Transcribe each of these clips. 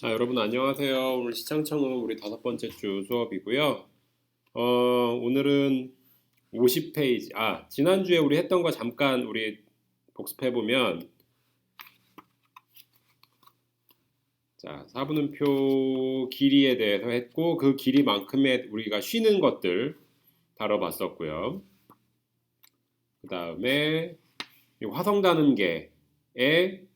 자, 여러분 안녕하세요. 오늘 시창청음 우리 5번째 주 수업이고요. 오늘은 50페이지. 지난주에 우리 했던 거 잠깐 우리 복습해 보면, 자, 4분음표 길이에 대해서 했고, 그 길이만큼의 우리가 쉬는 것들 다뤄봤었고요. 그 다음에 화성단음계의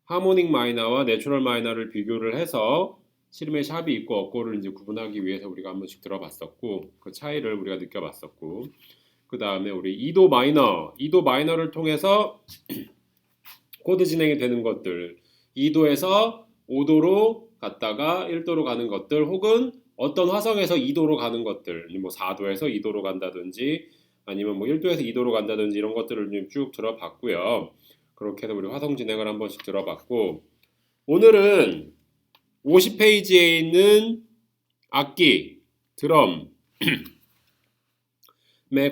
하모닉 마이너와 내추럴 마이너를 비교를 해서 씨름의 샵이 있고 없고를 이제 구분하기 위해서 우리가 한 번씩 들어봤었고, 그 차이를 우리가 느껴봤었고, 그 다음에 우리 2도 마이너를 통해서 코드 진행이 되는 것들, 2도에서 5도로 갔다가 1도로 가는 것들, 혹은 어떤 화성에서 2도로 가는 것들, 뭐 4도에서 2도로 간다든지 아니면 뭐 1도에서 2도로 간다든지 이런 것들을 좀 쭉 들어봤고요. 그렇게 해서 우리 화성 진행을 한 번씩 들어봤고, 오늘은 50페이지에 있는 악기, 드럼에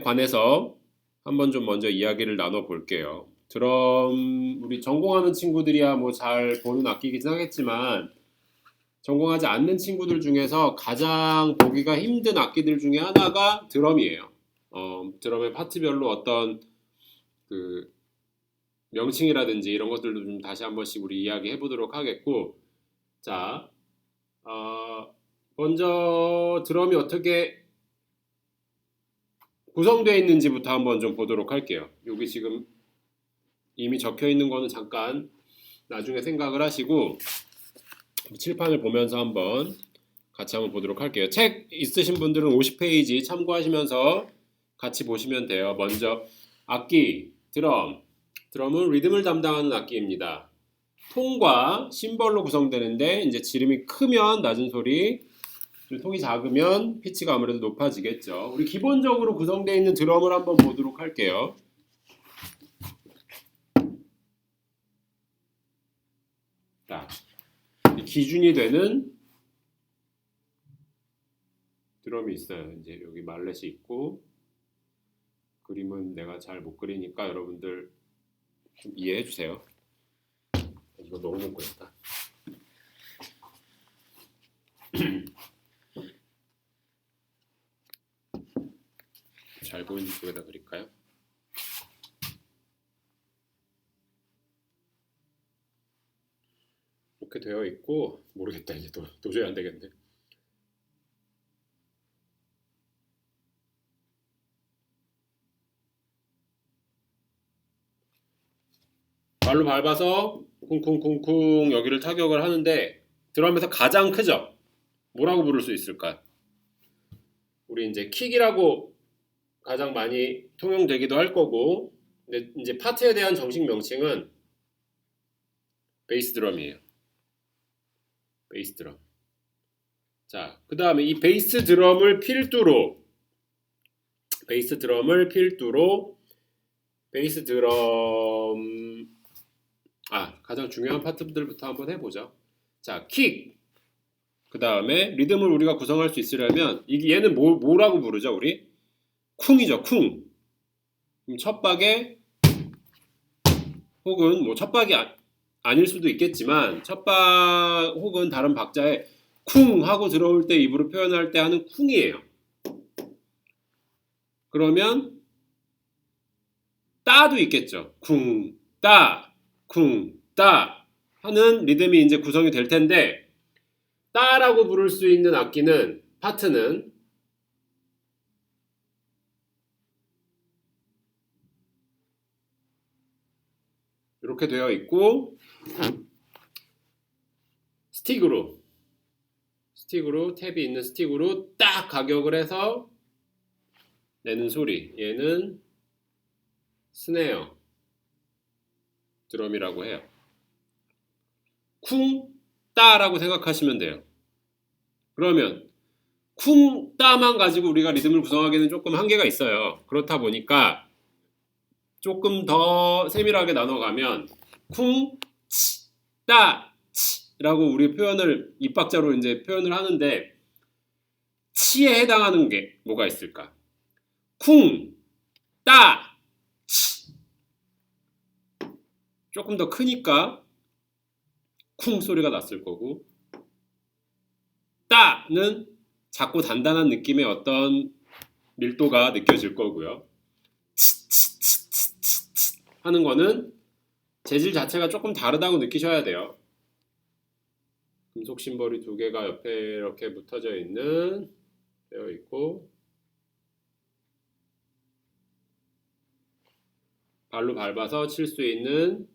관해서 한번 좀 먼저 이야기를 나눠볼게요. 드럼, 우리 전공하는 친구들이야 뭐 잘 보는 악기이긴 하겠지만, 전공하지 않는 친구들 중에서 가장 보기가 힘든 악기들 중에 하나가 드럼이에요. 드럼의 파트별로 어떤 그 명칭이라든지 이런 것들도 좀 다시 한 번씩 우리 이야기해 보도록 하겠고, 자, 먼저 드럼이 어떻게 구성되어 있는지부터 한번 좀 보도록 할게요. 여기 지금 이미 적혀 있는 거는 잠깐 나중에 생각을 하시고 칠판을 보면서 한번 같이 한번 보도록 할게요. 책 있으신 분들은 50페이지 참고하시면서 같이 보시면 돼요. 먼저 악기, 드럼은 리듬을 담당하는 악기입니다. 통과 심벌로 구성되는데, 이제 지름이 크면 낮은 소리, 통이 작으면 피치가 아무래도 높아지겠죠. 우리 기본적으로 구성되어 있는 드럼을 한번 보도록 할게요. 자, 기준이 되는 드럼이 있어요. 이제 여기 말렛이 있고, 그림은 내가 잘 못 그리니까 여러분들 좀 이해해 주세요. 이거 너무 못 그렸다. 잘 보이는 쪽에다 그릴까요? 이렇게 되어 있고, 모르겠다. 이제 도저히 안 되겠네. 발로 밟아서 쿵쿵쿵쿵 여기를 타격을 하는데, 드럼에서 가장 크죠? 뭐라고 부를 수 있을까? 우리 이제 킥이라고 가장 많이 통용되기도 할 거고, 근데 이제 파트에 대한 정식 명칭은 베이스 드럼이에요. 베이스 드럼. 자, 그 다음에 이 베이스 드럼을 필두로 베이스 드럼 가장 중요한 파트들부터 한번 해보죠. 자, 킥. 그 다음에 리듬을 우리가 구성할 수 있으려면 얘는 뭐라고 부르죠, 우리? 쿵이죠, 쿵. 첫 박에, 혹은 뭐 첫 박이 아닐 수도 있겠지만 첫 박 혹은 다른 박자에 쿵 하고 들어올 때 입으로 표현할 때 하는 쿵이에요. 그러면 따도 있겠죠. 쿵, 따, 쿵, 따 하는 리듬이 이제 구성이 될 텐데, 따라고 부를 수 있는 악기는, 파트는 이렇게 되어 있고, 스틱으로 탭이 있는 스틱으로 딱 가격을 해서 내는 소리, 얘는 스네어 드럼이라고 해요. 쿵, 따라고 생각하시면 돼요. 그러면 쿵, 따만 가지고 우리가 리듬을 구성하기에는 조금 한계가 있어요. 그렇다 보니까 조금 더 세밀하게 나눠가면 쿵, 치, 따, 치 라고 우리 표현을 입박자로 이제 표현을 하는데, 치에 해당하는 게 뭐가 있을까? 쿵, 따, 치. 조금 더 크니까 쿵 소리가 났을 거고, 따는 작고 단단한 느낌의 어떤 밀도가 느껴질 거고요. 하는 거는 재질 자체가 조금 다르다고 느끼셔야 돼요. 금속 심벌이 두 개가 옆에 이렇게 붙어져 되어 있고, 발로 밟아서 칠 수 있는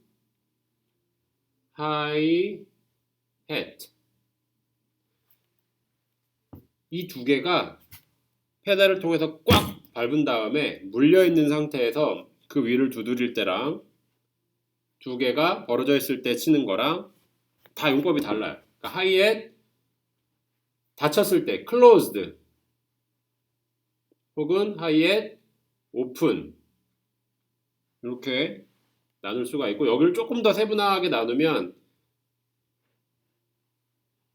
하이 햇. 이 두 개가 페달을 통해서 꽉 밟은 다음에 물려 있는 상태에서 그 위를 두드릴 때랑 두 개가 벌어져 있을 때 치는 거랑 다 용법이 달라요. 그러니까 하이햇 닫혔을 때 closed 혹은 하이햇 오픈 이렇게 나눌 수가 있고, 여기를 조금 더 세분화하게 나누면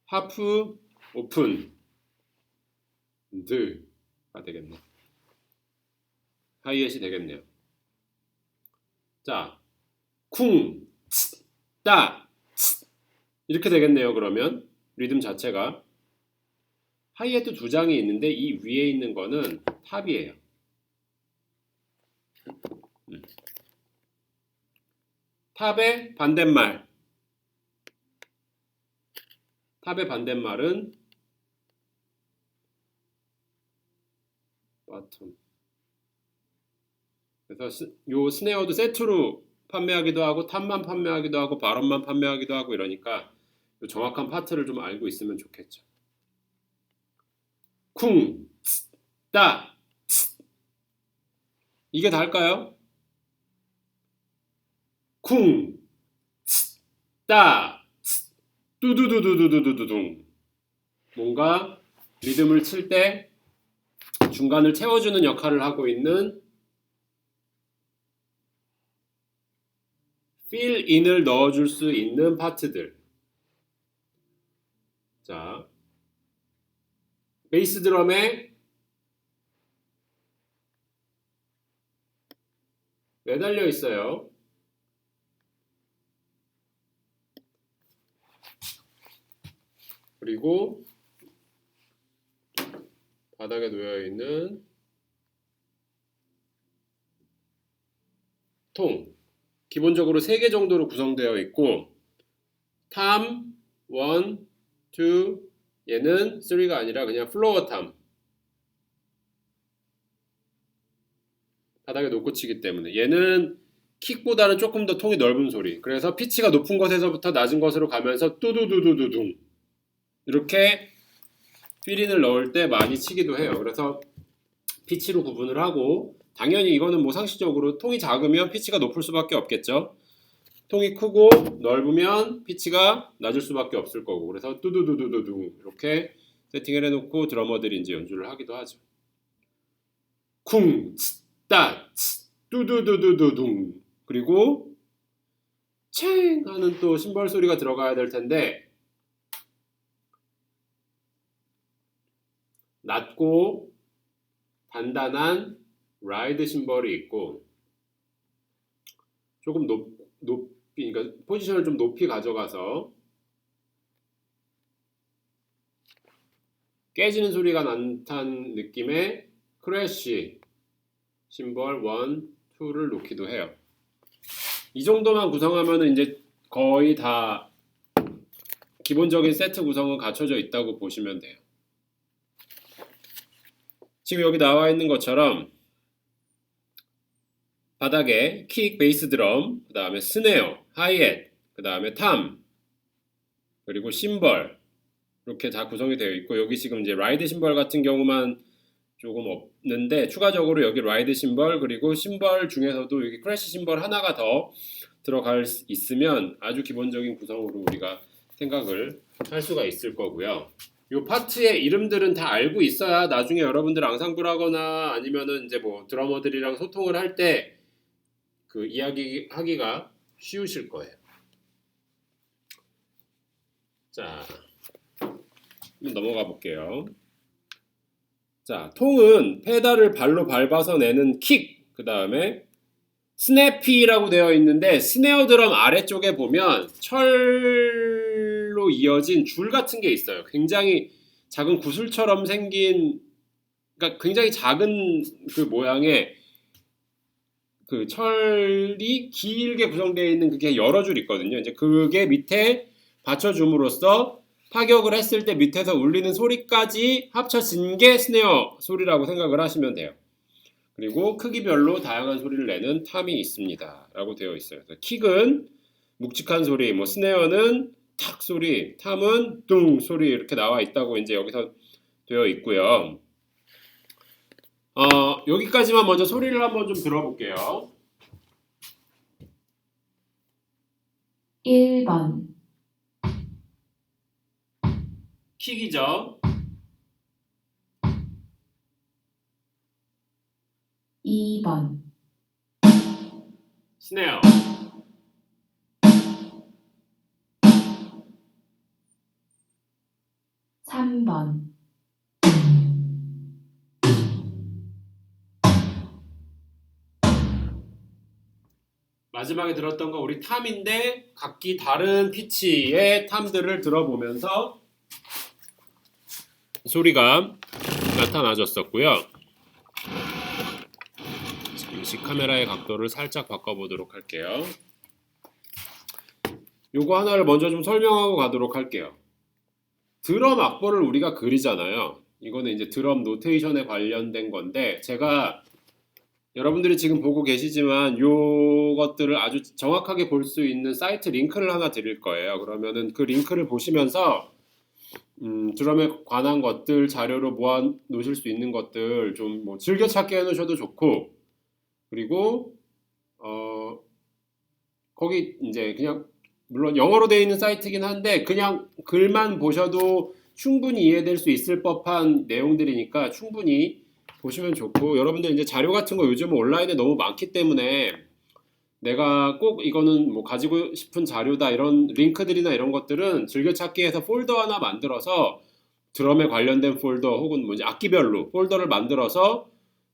하프 오픈 드가 되겠네. 하이햇이 되겠네요. 자, 쿵, 따 이렇게 되겠네요. 그러면 리듬 자체가 하이햇도 두 장이 있는데 이 위에 있는 거는 탑이에요. 탑의 반대말. 탑의 반대말은 bottom. 그래서 요 스네어도 세트로 판매하기도 하고 탑만 판매하기도 하고 바럼만 판매하기도 하고 이러니까 정확한 파트를 좀 알고 있으면 좋겠죠. 쿵, 따, 이게 다일까요? 쿵, 따, 뚜두두두두두두둥. 뭔가 리듬을 칠 때 중간을 채워주는 역할을 하고 있는 fill in을 넣어줄 수 있는 파트들. 자, 베이스 드럼에 매달려 있어요. 그리고 바닥에 놓여 있는 통. 기본적으로 3개 정도로 구성되어 있고, 탐, 1, 2, 얘는 3가 아니라 그냥 플로어 탐. 바닥에 놓고 치기 때문에 얘는 킥보다는 조금 더 통이 넓은 소리. 그래서 피치가 높은 것에서부터 낮은 것으로 가면서 뚜두두두두둥 이렇게 필인을 넣을 때 많이 치기도 해요. 그래서 피치로 구분을 하고, 당연히 이거는 뭐 상식적으로 통이 작으면 피치가 높을 수밖에 없겠죠. 통이 크고 넓으면 피치가 낮을 수밖에 없을 거고, 그래서 뚜두두두두둥 이렇게 세팅을 해놓고 드러머들이 이제 연주를 하기도 하죠. 쿵, 따, 뚜두두두두둥. 그리고 챙 하는 또 심벌 소리가 들어가야 될 텐데, 낮고 단단한 라이드 심벌이 있고, 조금 높이, 그러니까 포지션을 좀 높이 가져가서 깨지는 소리가 난탄 느낌의 크래쉬 심벌 1, 2를 놓기도 해요. 이 정도만 구성하면 이제 거의 다 기본적인 세트 구성은 갖춰져 있다고 보시면 돼요. 지금 여기 나와 있는 것처럼 바닥에 킥, 베이스 드럼, 그 다음에 스네어, 하이햇, 그 다음에 탐, 그리고 심벌 이렇게 다 구성이 되어 있고, 여기 지금 이제 라이드 심벌 같은 경우만 조금 없는데, 추가적으로 여기 라이드 심벌 그리고 심벌 중에서도 여기 크래쉬 심벌 하나가 더 들어갈 수 있으면 아주 기본적인 구성으로 우리가 생각을 할 수가 있을 거고요. 이 파트의 이름들은 다 알고 있어야 나중에 여러분들 앙상블 하거나 아니면은 이제 뭐 드러머들이랑 소통을 할 때 그 이야기하기가 쉬우실 거예요. 자, 한번 넘어가 볼게요. 자, 통은 페달을 발로 밟아서 내는 킥, 그 다음에 스냅피라고 되어 있는데, 스네어 드럼 아래쪽에 보면 철 철로 이어진 줄 같은 게 있어요. 굉장히 작은 구슬처럼 생긴, 그러니까 굉장히 작은 그 모양의 그 철이 길게 구성되어 있는 그게 여러 줄 있거든요. 이제 그게 밑에 받쳐줌으로써 타격을 했을 때 밑에서 울리는 소리까지 합쳐진 게 스네어 소리라고 생각을 하시면 돼요. 그리고 크기별로 다양한 소리를 내는 탐이 있습니다. 라고 되어 있어요. 킥은 묵직한 소리, 뭐 스네어는 탁 소리, 탐은 뚱 소리 이렇게 나와 있다고 이제 여기서 되어 있고요. 여기까지만 먼저 소리를 한번 좀 들어볼게요. 1번, 킥이죠. 2번, 스네어. 3번, 마지막에 들었던 거 우리 탐인데 각기 다른 피치의 탐들을 들어보면서 소리가 나타나졌었고요. 잠시 카메라의 각도를 살짝 바꿔보도록 할게요. 요거 하나를 먼저 좀 설명하고 가도록 할게요. 드럼 악보를 우리가 그리잖아요. 이거는 이제 드럼 노테이션에 관련된 건데 제가 여러분들이 지금 보고 계시지만 요것들을 아주 정확하게 볼 수 있는 사이트 링크를 하나 드릴 거예요. 그러면은 그 링크를 보시면서 드럼에 관한 것들 자료로 모아 놓으실 수 있는 것들 좀 뭐 즐겨찾기 해놓으셔도 좋고, 그리고 거기 이제 그냥 물론 영어로 되어 있는 사이트이긴 한데 그냥 글만 보셔도 충분히 이해될 수 있을 법한 내용들이니까 충분히 보시면 좋고, 여러분들 이제 자료 같은 거 요즘 온라인에 너무 많기 때문에 내가 꼭 이거는 뭐 가지고 싶은 자료다 이런 링크들이나 이런 것들은 즐겨찾기에서 폴더 하나 만들어서 드럼에 관련된 폴더 혹은 뭐 이제 악기별로 폴더를 만들어서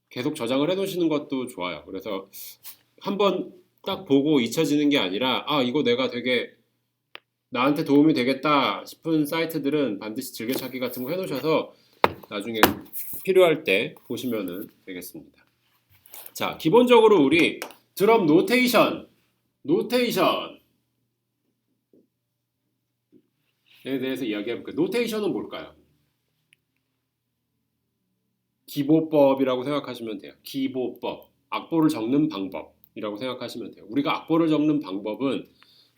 계속 저장을 해 놓으시는 것도 좋아요. 그래서 한번 딱 보고 잊혀지는 게 아니라 이거 내가 되게 나한테 도움이 되겠다 싶은 사이트들은 반드시 즐겨찾기 같은 거 해 놓으셔서 나중에 필요할 때 보시면 되겠습니다. 자, 기본적으로 우리 드럼 노테이션에 대해서 이야기해볼게요. 노테이션은 뭘까요? 기보법이라고 생각하시면 돼요. 기보법, 악보를 적는 방법이라고 생각하시면 돼요. 우리가 악보를 적는 방법은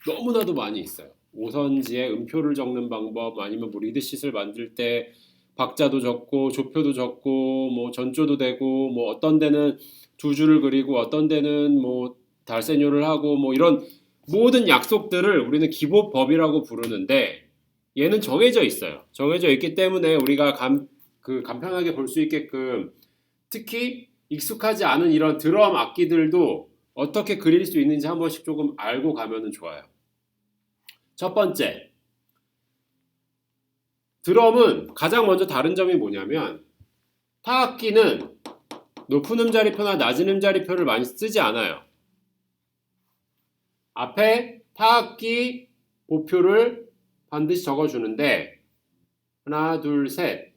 너무나도 많이 있어요. 오선지에 음표를 적는 방법, 아니면 뭐 리드쉿을 만들 때 박자도 적고 조표도 적고 뭐 전조도 되고, 뭐 어떤 데는 두 줄을 그리고 어떤 데는 뭐 달세뇨를 하고, 뭐 이런 모든 약속들을 우리는 기보법이라고 부르는데 얘는 정해져 있어요. 정해져 있기 때문에 우리가 간편하게 볼 수 있게끔, 특히 익숙하지 않은 이런 드럼 악기들도 어떻게 그릴 수 있는지 한 번씩 조금 알고 가면 좋아요. 첫 번째, 드럼은 가장 먼저 다른 점이 뭐냐면 타악기는 높은 음자리표나 낮은 음자리표를 많이 쓰지 않아요. 앞에 타악기 보표를 반드시 적어주는데 하나, 둘, 셋,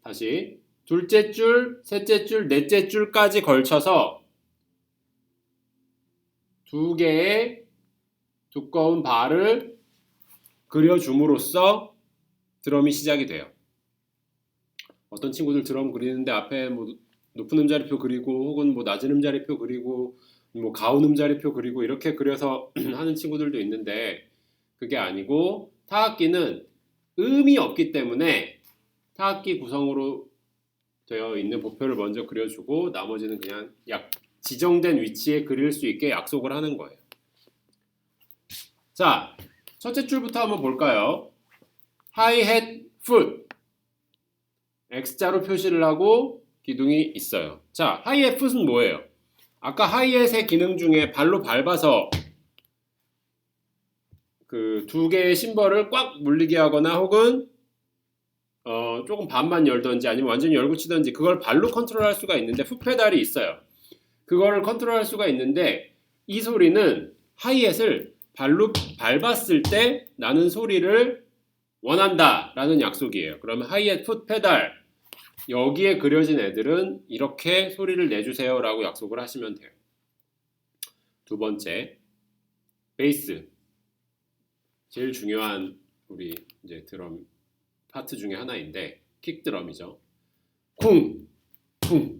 다시 둘째 줄, 셋째 줄, 넷째 줄까지 걸쳐서 두 개의 두꺼운 바를 그려줌으로써 드럼이 시작이 돼요. 어떤 친구들 드럼 그리는데 앞에 뭐 높은 음자리표 그리고 혹은 뭐 낮은 음자리표 그리고 뭐 가운 음자리표 그리고 이렇게 그려서 하는 친구들도 있는데 그게 아니고 타악기는 음이 없기 때문에 타악기 구성으로 되어 있는 보표를 먼저 그려주고 나머지는 그냥 지정된 위치에 그릴 수 있게 약속을 하는 거예요. 자, 첫째 줄부터 한번 볼까요? 하이햇, 풋 X자로 표시를 하고 기둥이 있어요. 자, 하이햇, 풋은 뭐예요? 아까 하이햇의 기능 중에 발로 밟아서 그 두 개의 심벌을 꽉 물리게 하거나 혹은 조금 반만 열든지 아니면 완전히 열고 치든지 그걸 발로 컨트롤할 수가 있는데 풋 페달이 있어요. 그거를 컨트롤할 수가 있는데 이 소리는 하이햇을 발로 밟았을 때 나는 소리를 원한다 라는 약속이에요. 그러면 하이햇 풋 페달 여기에 그려진 애들은 이렇게 소리를 내주세요 라고 약속을 하시면 돼요. 두 번째, 베이스. 제일 중요한 우리 이제 드럼 파트 중에 하나인데 킥 드럼이죠. 쿵, 쿵.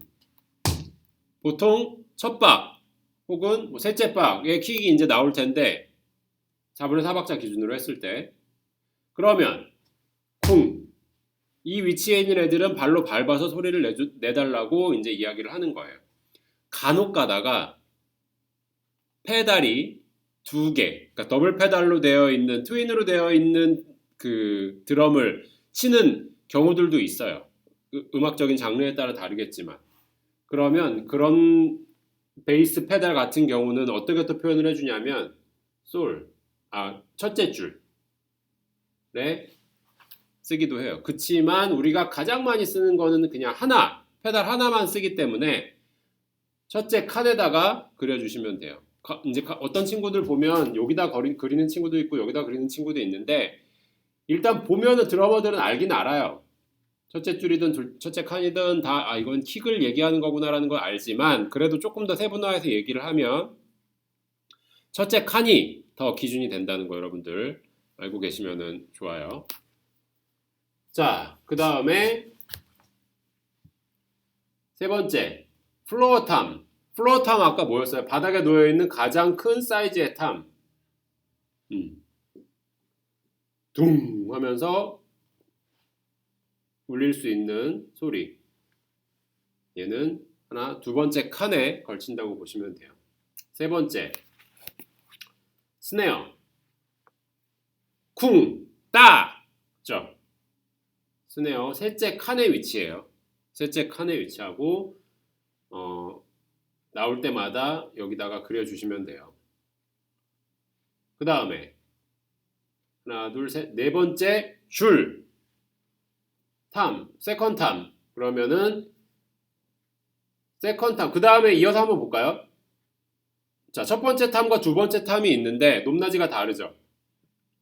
보통 첫 박 혹은 뭐 셋째 박의 킥이 이제 나올 텐데 4분의 4박자 기준으로 했을 때 그러면 쿵. 이 위치에 있는 애들은 발로 밟아서 소리를 내달라고 이제 이야기를 하는 거예요. 간혹 가다가 페달이 두 개, 그러니까 더블 페달로 되어 있는, 트윈으로 되어 있는 그 드럼을 치는 경우들도 있어요. 음악적인 장르에 따라 다르겠지만. 그러면 그런 베이스 페달 같은 경우는 어떻게 또 표현을 해주냐면, 첫째 줄에 쓰기도 해요. 그치만 우리가 가장 많이 쓰는 거는 그냥 페달 하나만 쓰기 때문에 첫째 칸에다가 그려주시면 돼요. 이제 어떤 친구들 보면 여기다 그리는 친구도 있고 여기다 그리는 친구도 있는데 일단 보면은 드러머들은 알긴 알아요. 첫째 줄이든 첫째 칸이든 다 이건 킥을 얘기하는 거구나라는 걸 알지만 그래도 조금 더 세분화해서 얘기를 하면 첫째 칸이 더 기준이 된다는 거 여러분들 알고 계시면은 좋아요. 자, 그 다음에 세 번째 플로어 탐. 플로어 탐 아까 뭐였어요? 바닥에 놓여있는 가장 큰 사이즈의 탐. 둥 하면서 울릴 수 있는 소리. 얘는 두 번째 칸에 걸친다고 보시면 돼요. 세 번째 스네어. 쿵, 따. 그죠? 스네어 셋째 칸에 위치해요. 셋째 칸에 위치하고 나올 때마다 여기다가 그려주시면 돼요. 그 다음에 하나, 둘, 셋, 네 번째 줄 탐, 세컨 탐. 그러면은 세컨 탐. 그 다음에 이어서 한번 볼까요? 자, 첫 번째 탐과 두 번째 탐이 있는데 높낮이가 다르죠.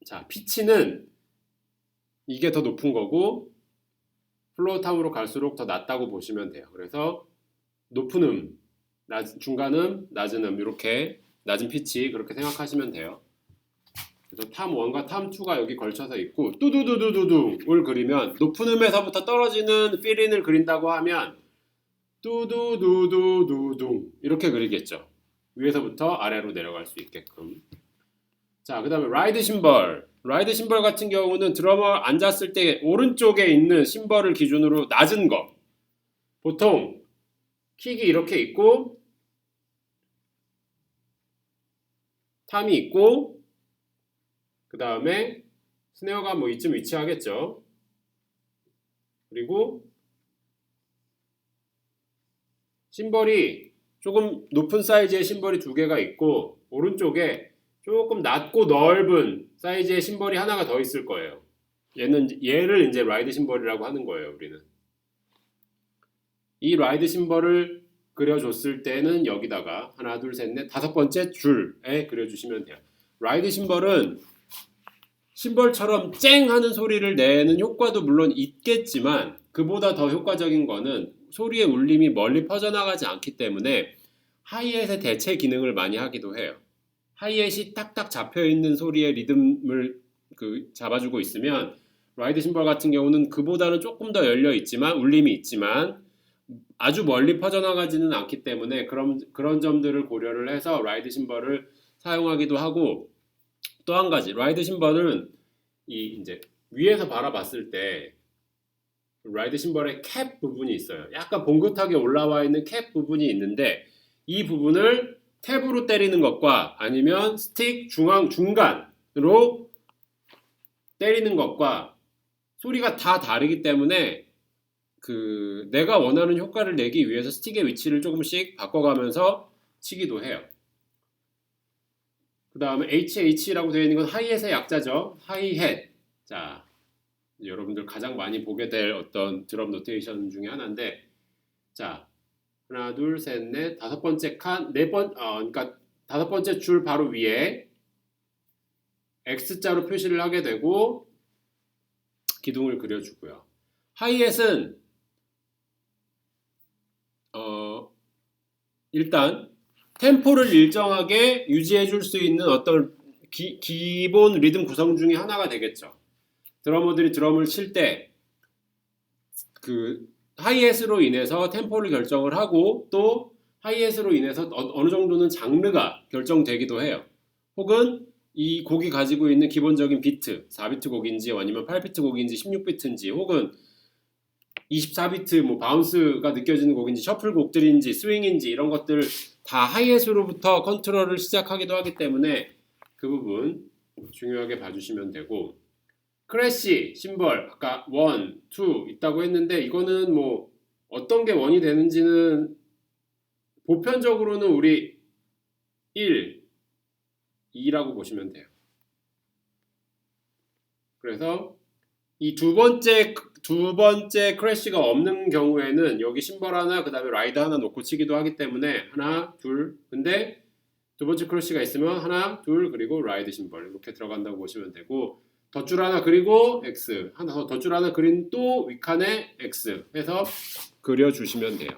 자, 피치는 이게 더 높은 거고 플로어 탐으로 갈수록 더 낮다고 보시면 돼요. 그래서 높은 중간 낮은 이렇게 낮은 피치 그렇게 생각하시면 돼요. 그래서 탐 1과 탐 2가 여기 걸쳐서 있고 뚜두두두두두를 그리면 높은 음에서부터 떨어지는 필인을 그린다고 하면 뚜두두두두둥 이렇게 그리겠죠. 위에서부터 아래로 내려갈 수 있게끔. 자, 그 다음에 라이드 심벌. 라이드 심벌 같은 경우는 드러머 앉았을 때 오른쪽에 있는 심벌을 기준으로 낮은 거. 보통 킥이 이렇게 있고 탐이 있고 그 다음에 스네어가 뭐 이쯤 위치하겠죠. 그리고 심벌이 조금 높은 사이즈의 심벌이 두 개가 있고 오른쪽에 조금 낮고 넓은 사이즈의 심벌이 하나가 더 있을 거예요. 얘를 이제 라이드 심벌이라고 하는 거예요, 우리는. 이 라이드 심벌을 그려줬을 때는 여기다가 하나, 둘, 셋, 넷, 다섯 번째 줄에 그려주시면 돼요. 라이드 심벌은 심벌처럼 쨍 하는 소리를 내는 효과도 물론 있겠지만 그보다 더 효과적인 거는 소리의 울림이 멀리 퍼져나가지 않기 때문에 하이햇의 대체 기능을 많이 하기도 해요. 하이햇이 딱딱 잡혀있는 소리의 리듬을 잡아주고 있으면 라이드 심벌 같은 경우는 그보다는 조금 더 열려있지만 울림이 있지만 아주 멀리 퍼져나가지는 않기 때문에 그런 점들을 고려를 해서 라이드 심벌을 사용하기도 하고 또 한 가지 라이드 심벌은 이제 위에서 바라봤을 때 라이드 심벌의 캡 부분이 있어요. 약간 봉긋하게 올라와 있는 캡 부분이 있는데 이 부분을 탭으로 때리는 것과 아니면 스틱 중간으로 때리는 것과 소리가 다 다르기 때문에 내가 원하는 효과를 내기 위해서 스틱의 위치를 조금씩 바꿔가면서 치기도 해요. 그 다음에 HH라고 되어 있는 건 하이햇의 약자죠. 하이햇. 자, 여러분들 가장 많이 보게 될 어떤 드럼 노테이션 중에 하나인데, 자, 하나, 둘, 셋, 넷, 다섯 번째 칸, 그러니까 다섯 번째 줄 바로 위에 X자로 표시를 하게 되고 기둥을 그려주고요. 하이햇은 일단 템포를 일정하게 유지해 줄 수 있는 어떤 기본 리듬 구성 중에 하나가 되겠죠. 드러머들이 드럼을 칠 때 그 하이햇으로 인해서 템포를 결정을 하고 또 하이햇으로 인해서 어느 정도는 장르가 결정되기도 해요. 혹은 이 곡이 가지고 있는 기본적인 비트, 4비트 곡인지 아니면 8비트 곡인지 16비트인지 혹은 24비트 뭐 바운스가 느껴지는 곡인지 셔플 곡들인지 스윙인지 이런 것들 다 하이햇으로부터 컨트롤을 시작하기도 하기 때문에 그 부분 중요하게 봐주시면 되고, 크래쉬, 심벌 아까 1, 2 있다고 했는데 이거는 뭐 어떤 게 1이 되는지는 보편적으로는 우리 1, 2라고 보시면 돼요. 그래서 이 두 번째 크래쉬가 없는 경우에는 여기 심벌 하나 그 다음에 라이드 하나 놓고 치기도 하기 때문에 하나 둘, 근데 두 번째 크래쉬가 있으면 하나 둘 그리고 라이드 심벌 이렇게 들어간다고 보시면 되고, 덧줄 하나 그리고 X 하나 덧줄 하나 그린 또 윗칸에 X 해서 그려주시면 돼요.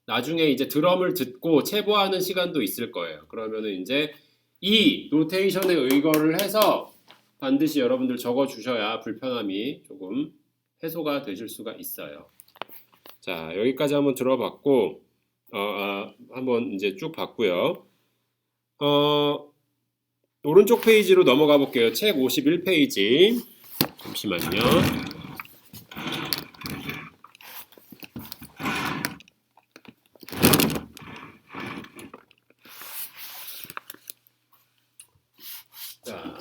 나중에 이제 드럼을 듣고 체보하는 시간도 있을 거예요. 그러면은 이제 이 노테이션에 의거를 해서 반드시 여러분들 적어주셔야 불편함이 조금 해소가 되실 수가 있어요. 자, 여기까지 한번 들어봤고, 한번 이제 쭉 봤고요. 오른쪽 페이지로 넘어가 볼게요. 책 51페이지. 잠시만요. 자.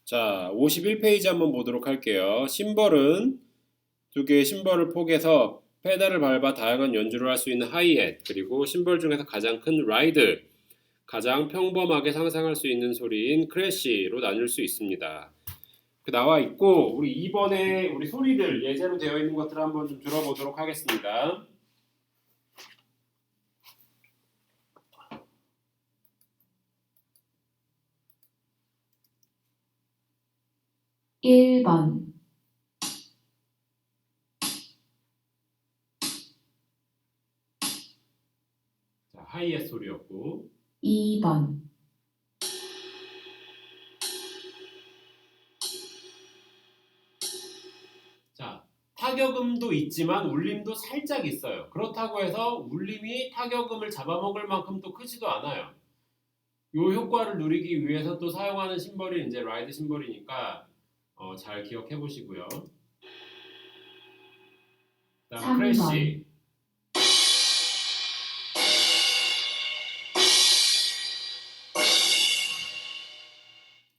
자, 51페이지 한번 보도록 할게요. 심벌은 두 개의 심벌을 포개서 페달을 밟아 다양한 연주를 할 수 있는 하이햇, 그리고 심벌 중에서 가장 큰 라이드, 가장 평범하게 상상할 수 있는 소리인 크래쉬로 나눌 수 있습니다. 나와 있고, 우리 2번에 우리 소리들 예제로 되어 있는 것들을 한번 좀 들어보도록 하겠습니다. 1번, 자, 하이햇 소리였고, 2번, 자, 타격음도 있지만 울림도 살짝 있어요. 그렇다고 해서 울림이 타격음을 잡아먹을 만큼 또 크지도 않아요. 이 효과를 누리기 위해서 또 사용하는 심벌이 이제 라이드 심벌이니까 잘 기억해 보시고요. 그다음 크래쉬.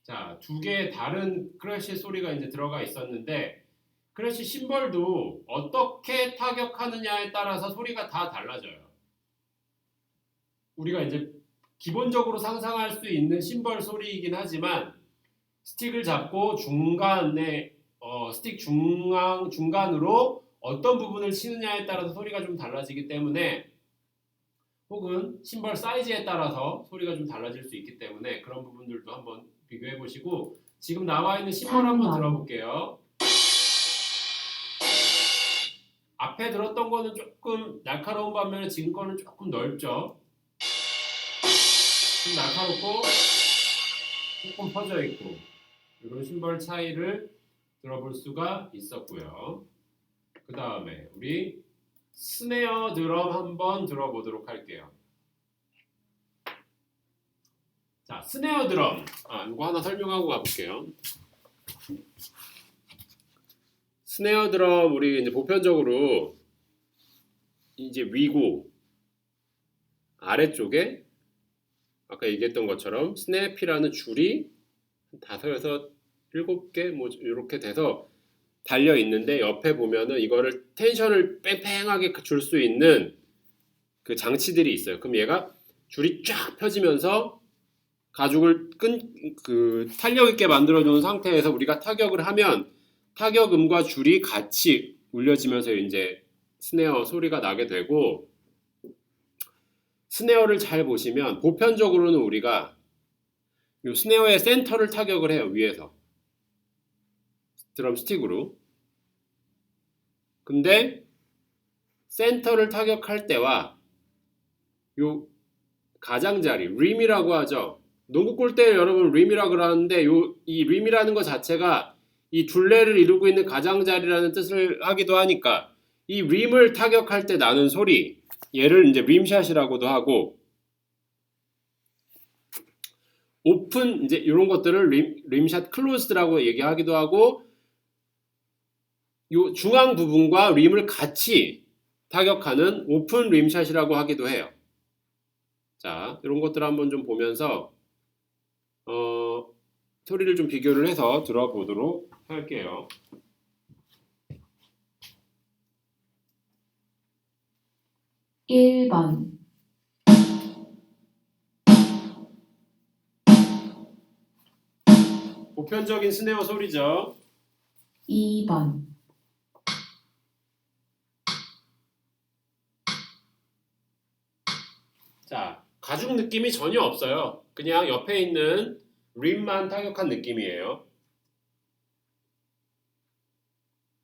자, 두 개의 다른 크래쉬 소리가 이제 들어가 있었는데 크래쉬 심벌도 어떻게 타격하느냐에 따라서 소리가 다 달라져요. 우리가 이제 기본적으로 상상할 수 있는 심벌 소리이긴 하지만 스틱을 잡고 중간에 스틱 중간으로 어떤 부분을 치느냐에 따라서 소리가 좀 달라지기 때문에, 혹은 심벌 사이즈에 따라서 소리가 좀 달라질 수 있기 때문에 그런 부분들도 한번 비교해 보시고, 지금 나와 있는 심벌 한번 들어볼게요. 앞에 들었던 거는 조금 날카로운 반면에 지금 거는 조금 넓죠. 좀 날카롭고 조금 퍼져 있고 이런 심벌 차이를 들어볼 수가 있었고요. 그 다음에 우리 스네어 드럼 한번 들어보도록 할게요. 자, 스네어 드럼. 이거 하나 설명하고 가볼게요. 스네어 드럼 우리 이제 보편적으로 이제 위고 아래쪽에 아까 얘기했던 것처럼 스냅이라는 줄이 5에서 7개 뭐 이렇게 돼서 달려 있는데 옆에 보면은 이거를 텐션을 뺑뺑하게 줄 수 있는 그 장치들이 있어요. 그럼 얘가 줄이 쫙 펴지면서 가죽을 탄력 있게 만들어 놓은 상태에서 우리가 타격을 하면 타격음과 줄이 같이 울려지면서 이제 스네어 소리가 나게 되고, 스네어를 잘 보시면 보편적으로는 우리가 이 스네어의 센터를 타격을 해요. 위에서 드럼 스틱으로. 근데 센터를 타격할 때와 요 가장자리, 림이라고 하죠. 농구 골대 여러분 림이라고 그러는데 이 림이라는 것 자체가 이 둘레를 이루고 있는 가장자리라는 뜻을 하기도 하니까 이 림을 타격할 때 나는 소리, 얘를 이제 림샷이라고도 하고, 오픈 이제 이런 것들을 림샷 클로즈드라고 얘기하기도 하고, 요 중앙 부분과 림을 같이 타격하는 오픈 림샷이라고 하기도 해요. 자, 이런 것들 한번 좀 보면서 소리를 좀 비교를 해서 들어보도록 할게요. 일 번 보편적인 스네어 소리죠. 2번 자, 가죽 느낌이 전혀 없어요. 그냥 옆에 있는 림만 타격한 느낌이에요.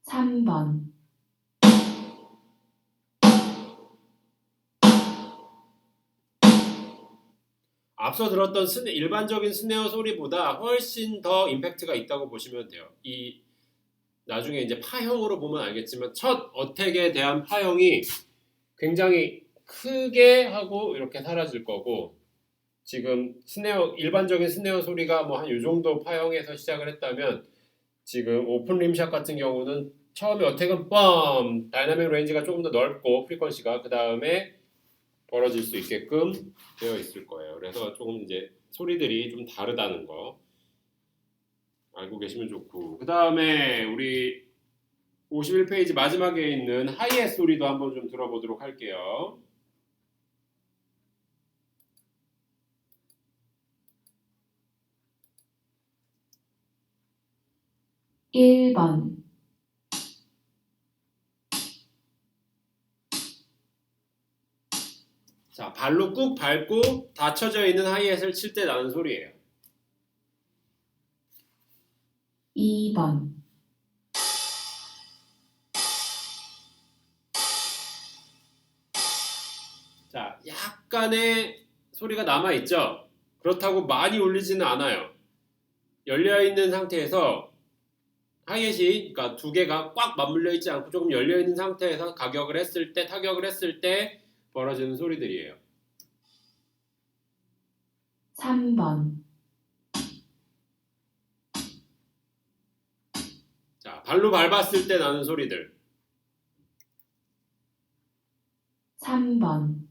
3번 앞서 들었던 일반적인 스네어 소리보다 훨씬 더 임팩트가 있다고 보시면 돼요. 이 나중에 이제 파형으로 보면 알겠지만 첫 어택에 대한 파형이 굉장히 크게 하고 이렇게 사라질 거고, 지금 일반적인 스네어 소리가 뭐 한 요 정도 파형에서 시작을 했다면 지금 오픈 림샷 같은 경우는 처음에 어택은 뻔 다이나믹 레인지가 조금 더 넓고 프리퀀시가 그 다음에 벌어질 수 있게끔 되어 있을 거예요. 그래서 조금 이제 소리들이 좀 다르다는 거 알고 계시면 좋고, 그 다음에 우리 51페이지 마지막에 있는 하이햇 소리도 한번 좀 들어보도록 할게요. 1번 자, 발로 꾹 밟고 닫혀져 있는 하이햇을 칠 때 나는 소리예요. 2번 자, 약간의 소리가 남아있죠? 그렇다고 많이 울리지는 않아요. 열려있는 상태에서 하이햇이, 그러니까 두 개가 꽉 맞물려 있지 않고 조금 열려있는 상태에서 타격을 했을 때 벌어지는 소리들이에요. 3번 자, 발로 밟았을 때 나는 소리들. 3번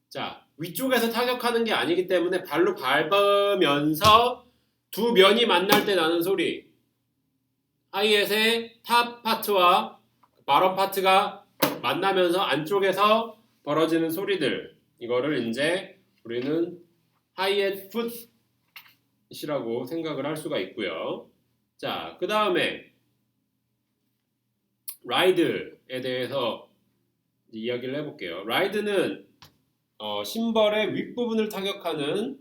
자, 위쪽에서 타격하는 게 아니기 때문에 발로 밟으면서 두 면이 만날 때 나는 소리. 하이햇의 탑 파트와 바텀 파트가 만나면서 안쪽에서 벌어지는 소리들. 이거를 이제 우리는 하이햇 풋이라고 생각을 할 수가 있고요. 자, 그 다음에 라이드에 대해서 이야기를 해볼게요. 라이드는 심벌의 윗부분을 타격하는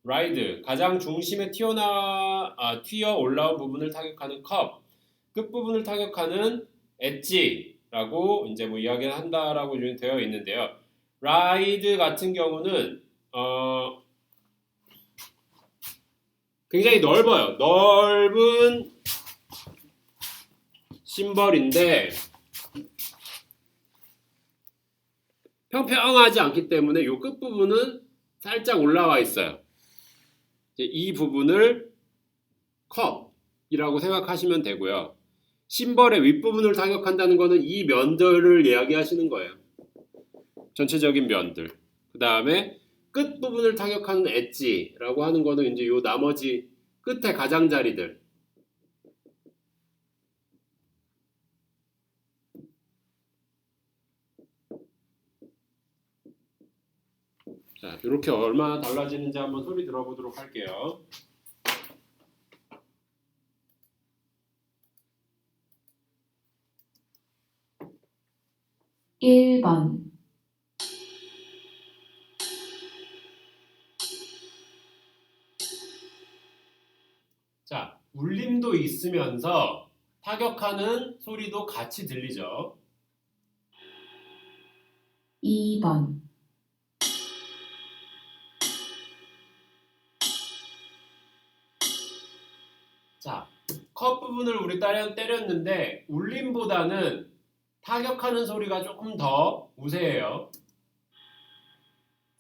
라이드, 가장 중심에 튀어 올라온 부분을 타격하는 컵, 끝부분을 타격하는 엣지라고 이제 뭐 이야기를 한다라고 되어 있는데요. 라이드 같은 경우는 굉장히 넓어요. 넓은 심벌인데 평평하지 않기 때문에 이 끝부분은 살짝 올라와 있어요. 이제 이 부분을 컵이라고 생각하시면 되고요. 심벌의 윗부분을 타격한다는 것은 이 면들을 이야기하시는 거예요. 전체적인 면들. 그 다음에 끝 부분을 타격하는 엣지라고 하는 거는 이제 요 나머지 끝에 가장자리들. 자, 이렇게 얼마나 달라지는지 한번 소리 들어보도록 할게요. 1번, 자, 울림도 있으면서 타격하는 소리도 같이 들리죠. 2번, 자, 컷 부분을 우리 때렸는데 울림보다는 타격하는 소리가 조금 더 우세해요.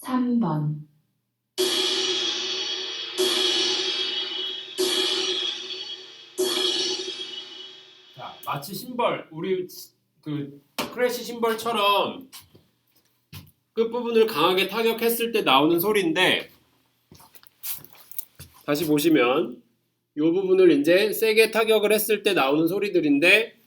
3번, 자, 마치 심벌, 우리 그 크래시 심벌처럼 끝부분을 강하게 타격했을 때 나오는 소리인데, 다시 보시면 이 부분을 이제 세게 타격을 했을 때 나오는 소리들인데,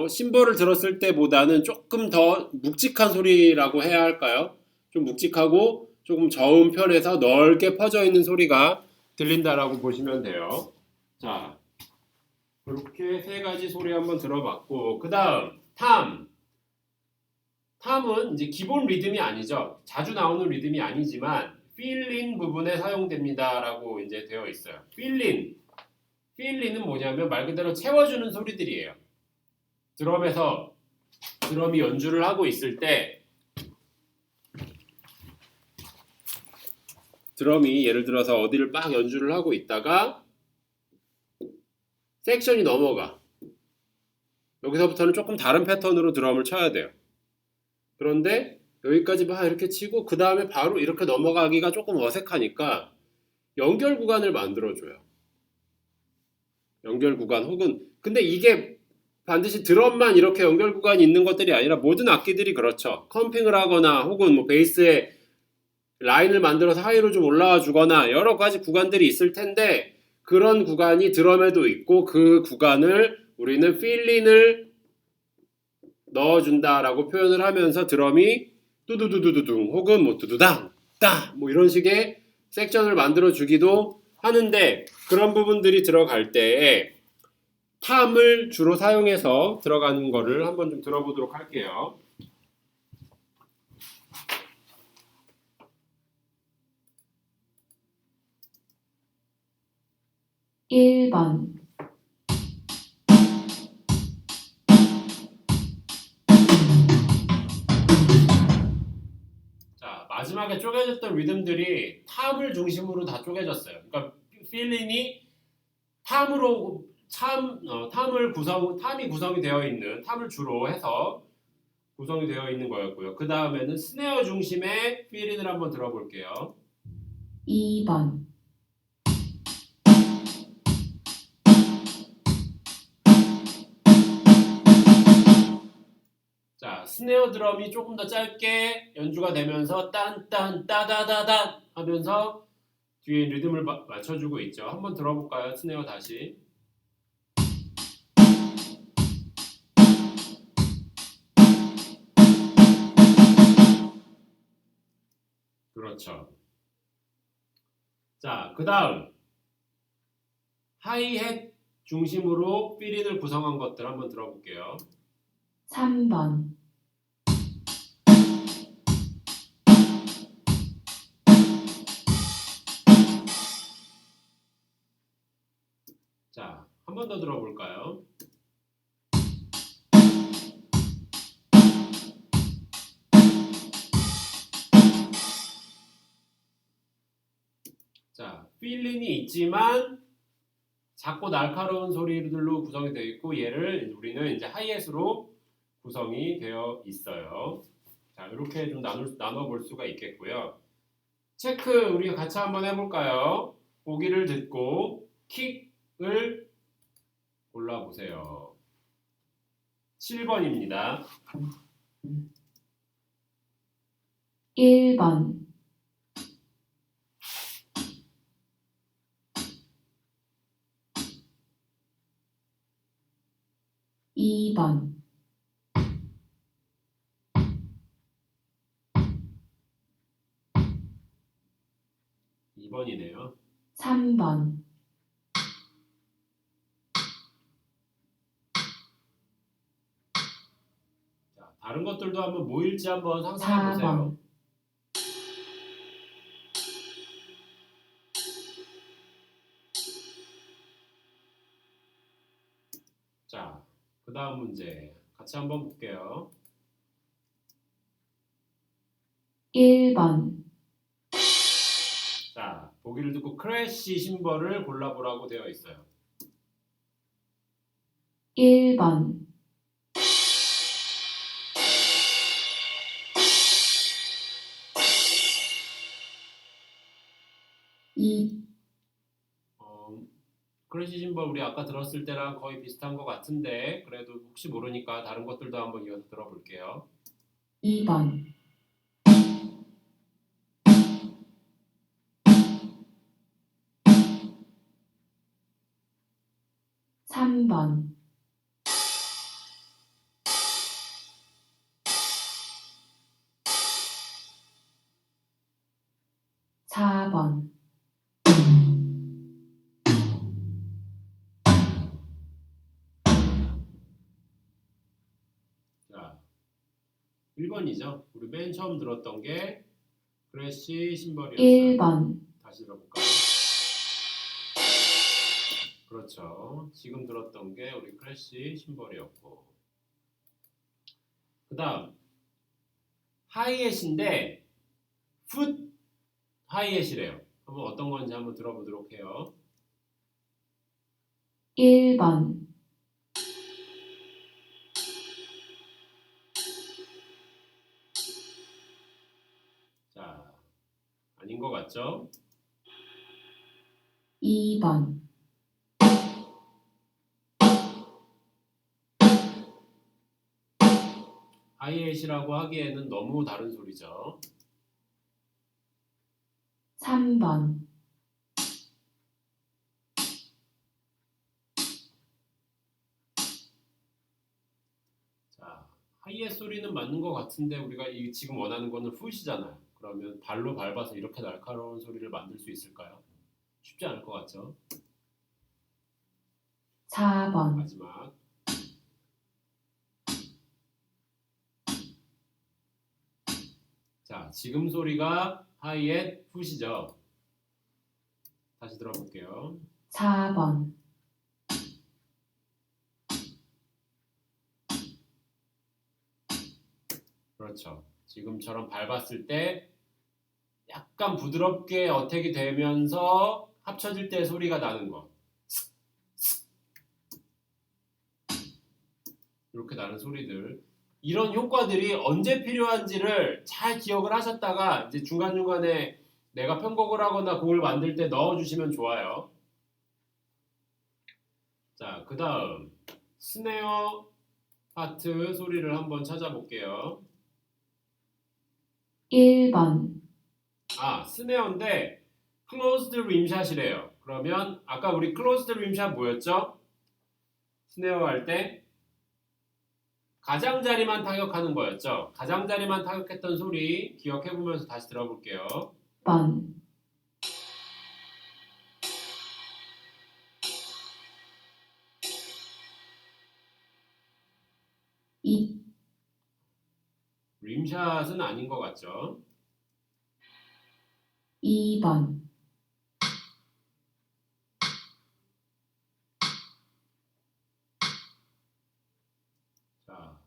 심벌을 들었을 때보다는 조금 더 묵직한 소리라고 해야 할까요? 좀 묵직하고 조금 저음 편에서 넓게 퍼져 있는 소리가 들린다라고 보시면 돼요. 자, 이렇게 세 가지 소리 한번 들어봤고, 그 다음 탐은 이제 기본 리듬이 아니죠. 자주 나오는 리듬이 아니지만 필린 부분에 사용됩니다라고 이제 되어 있어요. 필린은 뭐냐면 말 그대로 채워주는 소리들이에요. 드럼에서 드럼이 연주를 하고 있을 때 드럼이 예를 들어서 어디를 막 연주를 하고 있다가 섹션이 넘어가. 여기서부터는 조금 다른 패턴으로 드럼을 쳐야 돼요. 그런데 여기까지 막 이렇게 치고 그 다음에 바로 이렇게 넘어가기가 조금 어색하니까 연결 구간을 만들어줘요. 연결 구간 혹은 근데 이게 반드시 드럼만 이렇게 연결 구간이 있는 것들이 아니라 모든 악기들이 그렇죠. 컴핑을 하거나 혹은 뭐 베이스에 라인을 만들어서 하이로 좀 올라와 주거나 여러 가지 구간들이 있을 텐데 그런 구간이 드럼에도 있고 그 구간을 우리는 필린을 넣어준다라고 표현을 하면서 드럼이 뚜두두두두둥 혹은 뭐 두두당 따 뭐 이런 식의 섹션을 만들어 주기도 하는데 그런 부분들이 들어갈 때에 탐을 주로 사용해서 들어가는 거를 한번 좀 들어보도록 할게요. 1번, 자, 마지막에 쪼개졌던 리듬들이 탐을 중심으로 다 쪼개졌어요. 그러니까 필린이 탐이 구성이 되어 있는 탐을 주로 해서 구성이 되어 있는 거였고요. 그 다음에는 스네어 중심의 필린을 한번 들어볼게요. 2번, 자, 스네어 드럼이 조금 더 짧게 연주가 되면서 딴딴 따다다단 하면서 뒤에 리듬을 맞춰주고 있죠. 한번 들어볼까요? 스네어 다시. 그렇죠. 자, 그 다음 하이햇 중심으로 필린을 구성한 것들 한번 들어볼게요. 3번, 자, 한 번 더 들어볼까요? 자, 필린이 있지만 작고 날카로운 소리들로 구성이 되어 있고 얘를 우리는 이제 하이햇으로 구성이 되어 있어요. 자, 이렇게 좀 나눠볼 수가 있겠고요. 체크 우리 같이 한번 해볼까요? 보기를 듣고 킥을 골라보세요. 7번입니다. 1번, 2번, 2번이네요. 3번, 자, 다른 것들도 한번 뭐일지 한번 상상해 보세요. 4번, 자, 그 다음 문제 같이 한번 볼게요. 1번, 자, 보기를 듣고 크래시 심벌을 골라보라고 되어 있어요. 1번, 2, 크래시 심벌 우리 아까 들었을 때랑 거의 비슷한 것 같은데 그래도 혹시 모르니까 다른 것들도 한번 이어서 들어볼게요. 2번, 3번, 4번, 자, 1번이죠. 우리 맨 처음 들었던 게 크래시 심벌이었어요. 1번, 다시 들어볼까요? 그렇죠. 지금 들었던 게 우리 크래시 심벌이었고 그 다음 하이햇인데 풋 하이햇이래요. 한번 어떤 건지 한번 들어보도록 해요. 1번, 자, 아닌 것 같죠? 2번, 하이햇이라고 하기에는 너무 다른 소리죠. 3번, 자, 하이햇 소리는 맞는 것 같은데 우리가 지금 원하는 거는 풋이잖아요. 그러면 발로 밟아서 이렇게 날카로운 소리를 만들 수 있을까요? 쉽지 않을 것 같죠? 4번, 마지막 자, 지금 소리가 하이햇 풋이죠. 다시 들어볼게요. 4번, 그렇죠. 지금처럼 밟았을 때 약간 부드럽게 어택이 되면서 합쳐질 때 소리가 나는 것. 이렇게 나는 소리들. 이런 효과들이 언제 필요한지를 잘 기억을 하셨다가 이제 중간중간에 내가 편곡을 하거나 곡을 만들 때 넣어주시면 좋아요. 자, 그 다음 스네어 파트 소리를 한번 찾아볼게요. 1번, 아, 스네어인데 클로즈드 림샷이래요. 그러면 아까 우리 클로즈드 림샷 뭐였죠? 스네어 할 때 가장자리만 타격하는 거였죠. 가장자리만 타격했던 소리 기억해보면서 다시 들어볼게요. 1번, 2, 림샷은 아닌 것 같죠. 2번, 자,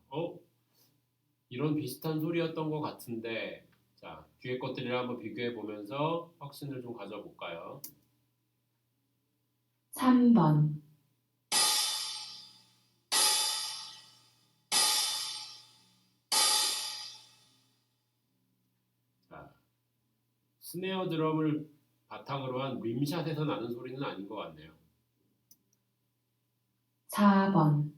이런 비슷한 소리였던 것 같은데 자, 뒤에 것들이랑 한번 비교해 보면서 확신을 좀 가져볼까요? 3번, 자, 스네어 드럼을 바탕으로 한 림샷에서 나는 소리는 아닌 것 같네요. 4번,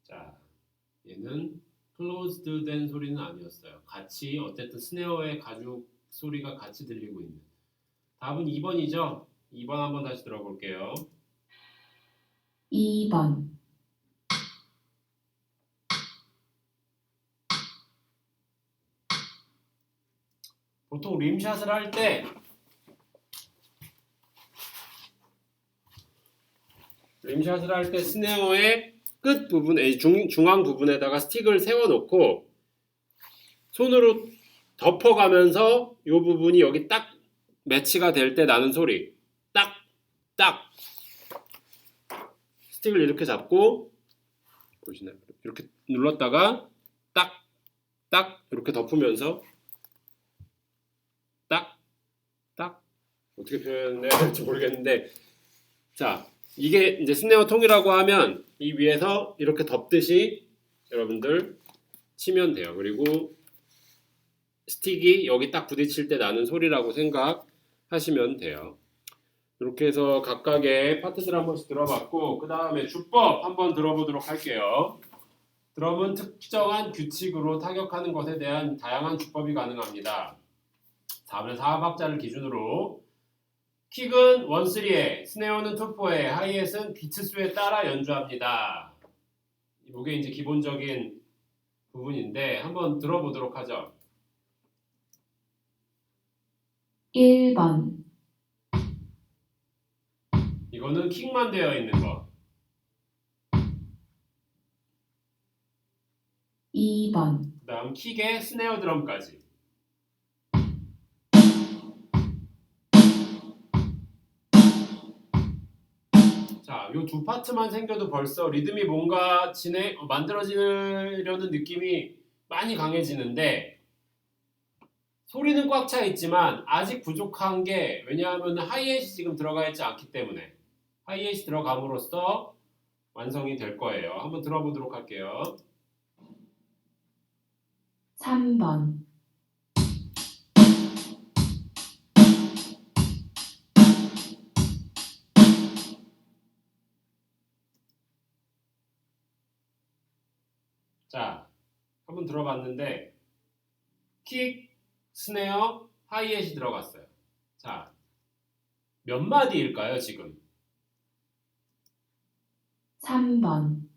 자, 얘는 클로즈드 된 소리는 아니었어요. 같이 어쨌든 스네어의 가죽 소리가 같이 들리고 있는. 답은 2번이죠? 2번 한번 다시 들어볼게요. 2번, 보통 림샷을 할 때 스네어의 끝 부분에 중앙 부분에다가 스틱을 세워놓고 손으로 덮어가면서 이 부분이 여기 딱 매치가 될 때 나는 소리 딱 딱 스틱을 이렇게 잡고 보시나요? 이렇게 눌렀다가 딱 딱 이렇게 덮으면서 딱 딱 어떻게 표현해야 될지 모르겠는데 자 이게 이제 스네어 통이라고 하면 이 위에서 이렇게 덮듯이 여러분들 치면 돼요. 그리고 스틱이 여기 딱 부딪힐 때 나는 소리라고 생각하시면 돼요. 이렇게 해서 각각의 파트들 한 번씩 들어봤고 그 다음에 주법 한번 들어보도록 할게요. 드럼은 특정한 규칙으로 타격하는 것에 대한 다양한 주법이 가능합니다. 4분의 4박자를 기준으로 킥은 1-3에, 스네어는 2-4에, 하이햇은 비트 수에 따라 연주합니다. 이게 이제 기본적인 부분인데 한번 들어보도록 하죠. 1번, 이거는 킥만 되어 있는 거. 2번, 그 다음 킥에 스네어 드럼까지. 자, 요 두 파트만 생겨도 벌써 리듬이 뭔가 만들어지려는 느낌이 많이 강해지는데 소리는 꽉 차 있지만 아직 부족한 게 왜냐하면 하이햇이 지금 들어가 있지 않기 때문에 하이햇이 들어감으로써 완성이 될 거예요. 한번 들어보도록 할게요. 3번, 자, 한번 들어봤는데 킥, 스네어, 하이햇이 들어갔어요. 자, 몇 마디일까요, 지금? 3번,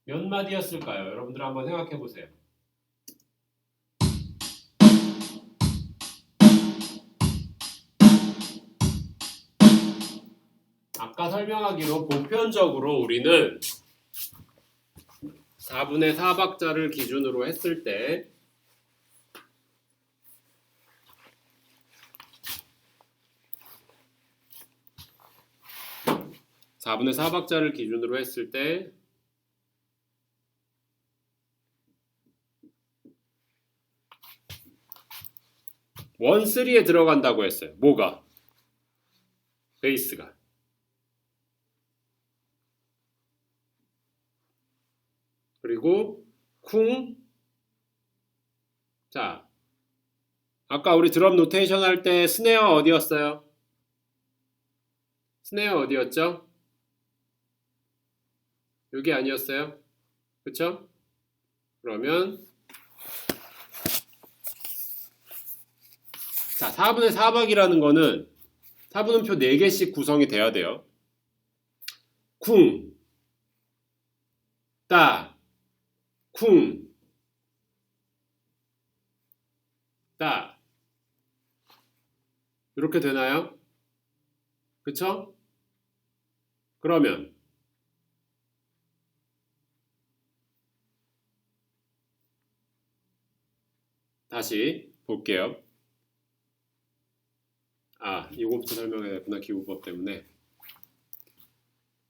몇 마디였을까요? 여러분들 한번 생각해 보세요. 아까 설명하기로 보편적으로 우리는 4분의 4박자를 기준으로 했을 때 4분의 4박자를 기준으로 했을 때 원쓰리에 들어간다고 했어요. 뭐가? 베이스가. 그리고 쿵. 자, 아까 우리 드럼 노테이션 할 때 스네어 어디였어요? 스네어 어디였죠? 여기 아니었어요? 그쵸? 그러면 자, 4분의 4박이라는 거는 4분음표 4개씩 구성이 돼야 돼요. 쿵, 따, 쿵, 따. 이렇게 되나요? 그쵸? 그러면 다시 볼게요. 아, 이거부터 설명해야 되구나. 기호법 때문에.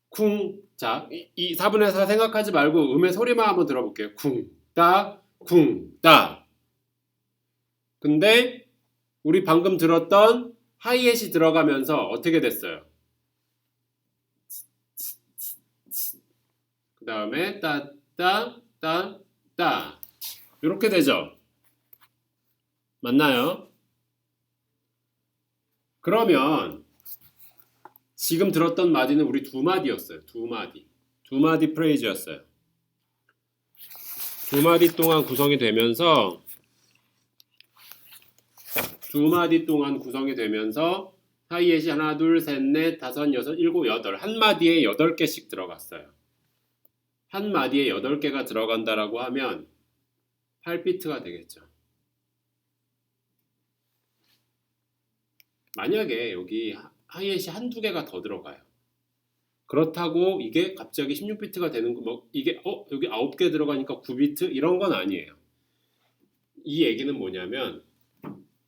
쿵. 자, 이 4분의 4 생각하지 말고 음의 소리만 한번 들어볼게요. 쿵, 따, 쿵, 따. 근데 우리 방금 들었던 하이햇이 들어가면서 어떻게 됐어요? 그 다음에 따, 따, 따, 따. 이렇게 되죠? 맞나요? 그러면 지금 들었던 마디는 우리 두 마디였어요. 두 마디. 두 마디 프레이즈였어요. 두 마디 동안 구성이 되면서 하이햇이 하나, 둘, 셋, 넷, 다섯, 여섯, 일곱, 여덟. 한 마디에 8개씩 들어갔어요. 한 마디에 8개가 들어간다라고 하면 8비트가 되겠죠. 만약에 여기 하이햇이 한두 개가 더 들어가요. 그렇다고 이게 갑자기 16비트가 되는 거, 뭐 이게 여기 9개 들어가니까 9비트 이런 건 아니에요. 이 얘기는 뭐냐면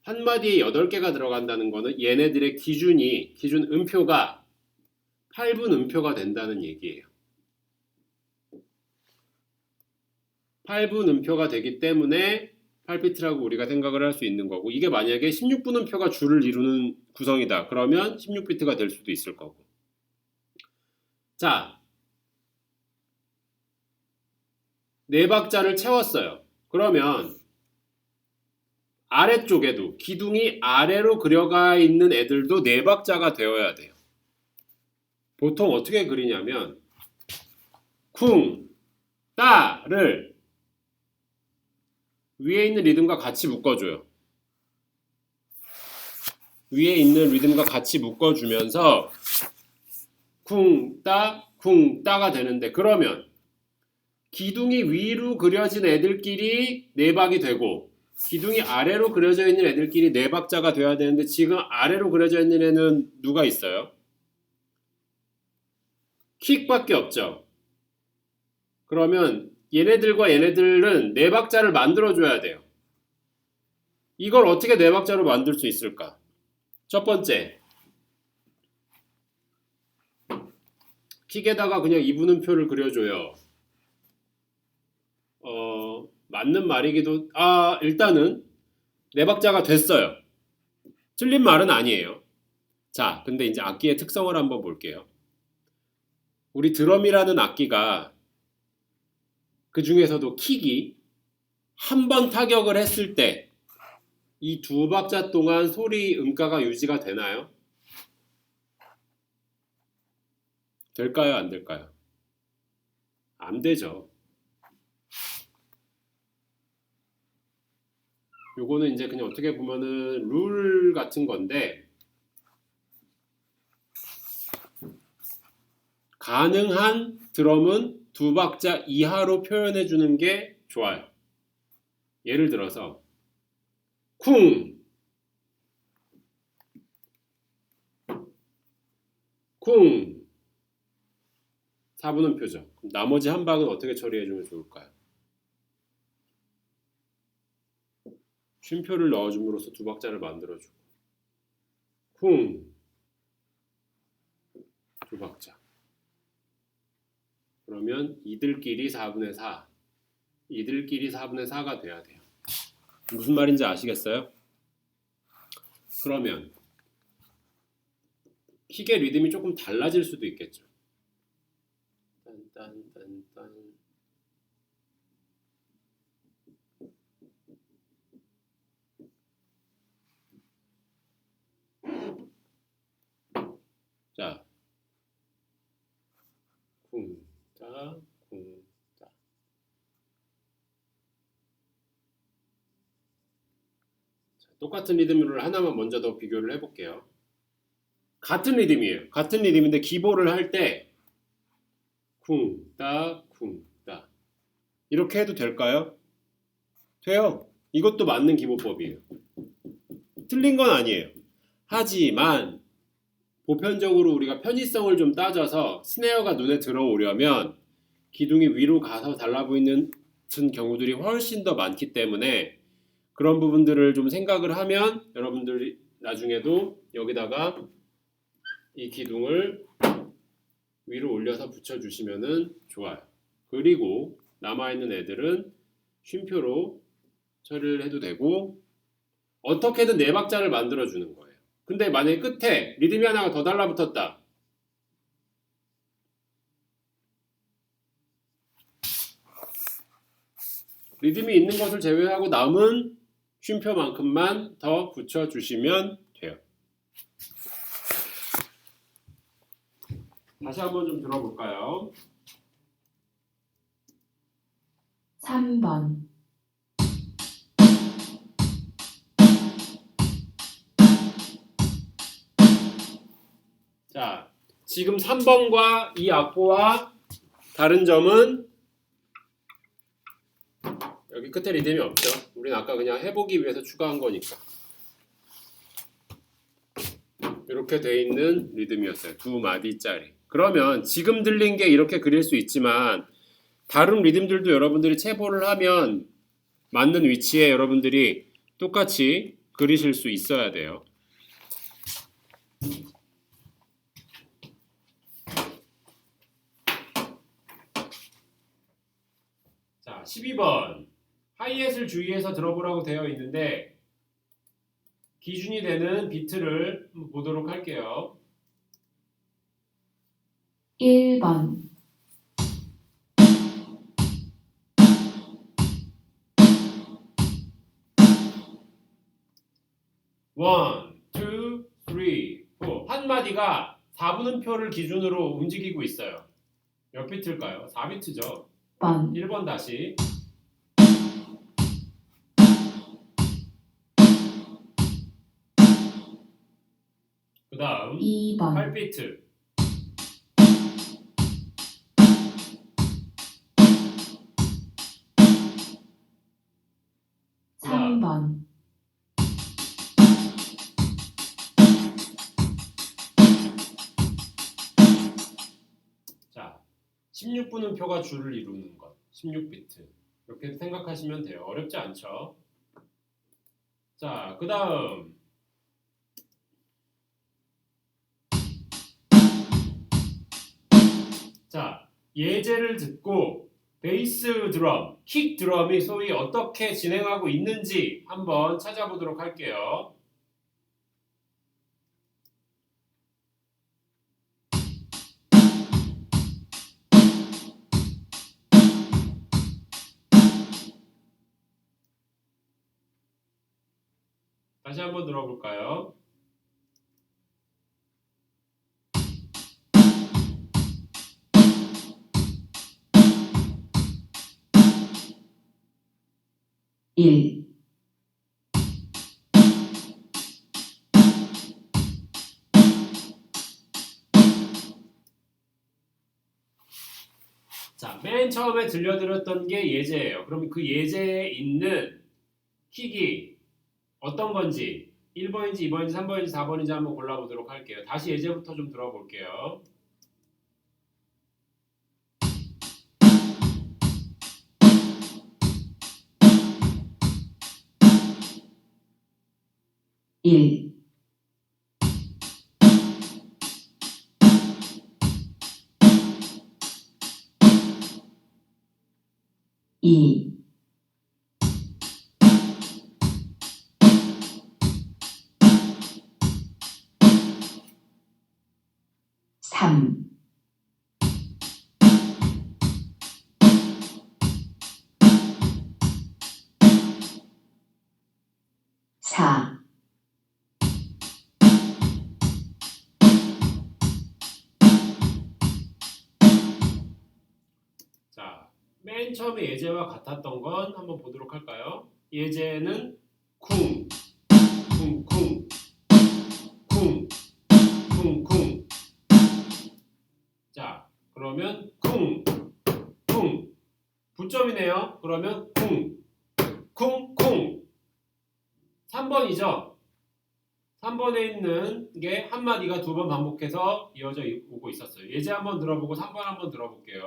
한 마디에 8개가 들어간다는 거는 얘네들의 기준 음표가 8분 음표가 된다는 얘기예요. 8분 음표가 되기 때문에 8비트라고 우리가 생각을 할 수 있는 거고, 이게 만약에 16분 음표가 줄을 이루는 구성이다. 그러면 16비트가 될 수도 있을 거고. 자, 4박자를 채웠어요. 그러면 아래쪽에도 기둥이 아래로 그려가 있는 애들도 4박자가 되어야 돼요. 보통 어떻게 그리냐면 쿵, 따를 위에 있는 리듬과 같이 묶어줘요. 위에 있는 리듬과 같이 묶어주면서 쿵, 따가 되는데, 그러면 기둥이 위로 그려진 애들끼리 4박이 되고 기둥이 아래로 그려져 있는 애들끼리 4박자가 돼야 되는데, 지금 아래로 그려져 있는 애는 누가 있어요? 킥밖에 없죠. 그러면 얘네들과 얘네들은 4박자를 만들어줘야 돼요. 이걸 어떻게 4박자로 만들 수 있을까? 첫 번째, 킥에다가 그냥 이분음표를 그려줘요. 맞는 말이기도, 일단은 4박자가 됐어요. 틀린 말은 아니에요. 자, 근데 이제 악기의 특성을 한번 볼게요. 우리 드럼이라는 악기가 그 중에서도 킥이 한 번 타격을 했을 때 이 2박자 동안 소리 음가가 유지가 되나요? 될까요? 안 될까요? 안 되죠. 요거는 이제 그냥 어떻게 보면은 룰 같은 건데, 가능한 드럼은 2박자 이하로 표현해 주는 게 좋아요. 예를 들어서 쿵, 쿵 4분음표죠. 나머지 한 박은 어떻게 처리해 주면 좋을까요? 쉼표를 넣어줌으로써 2박자를 만들어주고, 쿵 2박자. 그러면 이들끼리 4분의 4, 이들끼리 4분의 4가 돼야 돼요. 무슨 말인지 아시겠어요? 그러면 킥의 리듬이 조금 달라질 수도 있겠죠. 딴딴딴딴. 자, 쿵따, 쿵따. 자, 똑같은 리듬을 하나만 먼저 더 비교를 해볼게요. 같은 리듬이에요. 같은 리듬인데 기보를 할 때 쿵따, 쿵따 이렇게 해도 될까요? 돼요. 이것도 맞는 기보법이에요. 틀린 건 아니에요. 하지만 보편적으로 우리가 편의성을 좀 따져서 스네어가 눈에 들어오려면 기둥이 위로 가서 달라 보이는 경우들이 훨씬 더 많기 때문에, 그런 부분들을 좀 생각을 하면 여러분들이 나중에도 여기다가 이 기둥을 위로 올려서 붙여주시면 좋아요. 그리고 남아있는 애들은 쉼표로 처리를 해도 되고, 어떻게든 4박자를 만들어주는 거예요. 근데 만약에 끝에 리듬이 하나가 더 달라붙었다. 리듬이 있는 것을 제외하고 남은 쉼표만큼만 더 붙여주시면 돼요. 다시 한번 좀 들어볼까요? 3번, 자, 지금 3번과 이 악보와 다른 점은 여기 끝에 리듬이 없죠. 우리는 아까 그냥 해보기 위해서 추가한 거니까. 이렇게 돼 있는 리듬이었어요. 2마디짜리. 그러면 지금 들린 게 이렇게 그릴 수 있지만 다른 리듬들도 여러분들이 체보를 하면 맞는 위치에 여러분들이 똑같이 그리실 수 있어야 돼요. 자, 12번. 하이햇을 주의해서 들어보라고 되어 있는데 기준이 되는 비트를 보도록 할게요. 1번, 1, 2, 3, 4. 한 마디가 4분음표를 기준으로 움직이고 있어요. 몇 비트일까요? 4비트죠. 1번 다시. 그 다음 2번, 8비트. 그 다음 3번, 자, 16분음표가 줄을 이루는 것. 16비트. 이렇게 생각하시면 돼요. 어렵지 않죠? 자, 그 다음 자, 예제를 듣고 베이스 드럼, 킥 드럼이 소위 어떻게 진행하고 있는지 한번 찾아보도록 할게요. 다시 한번 들어볼까요? 일, '자, 맨 처음에 들려드렸던 게 예제예요. 그럼 그 예제에 있는 킥이 어떤 건지 1번인지 2번인지 3번인지 4번인지 한번 골라보도록 할게요. 다시 예제부터 좀 들어볼게요. 일, 2, 3, 4, 자, 맨 처음에 예제와 같았던 건 한번 보도록 할까요? 예제는 쿵, 쿵, 쿵, 쿵, 쿵, 쿵. 자, 그러면 쿵, 쿵. 부점이네요. 그러면 쿵, 쿵, 쿵. 3번이죠? 3번에 있는 게 한마디가 2번 반복해서 이어져 오고 있었어요. 예제 한번 들어보고 3번 한번 들어볼게요.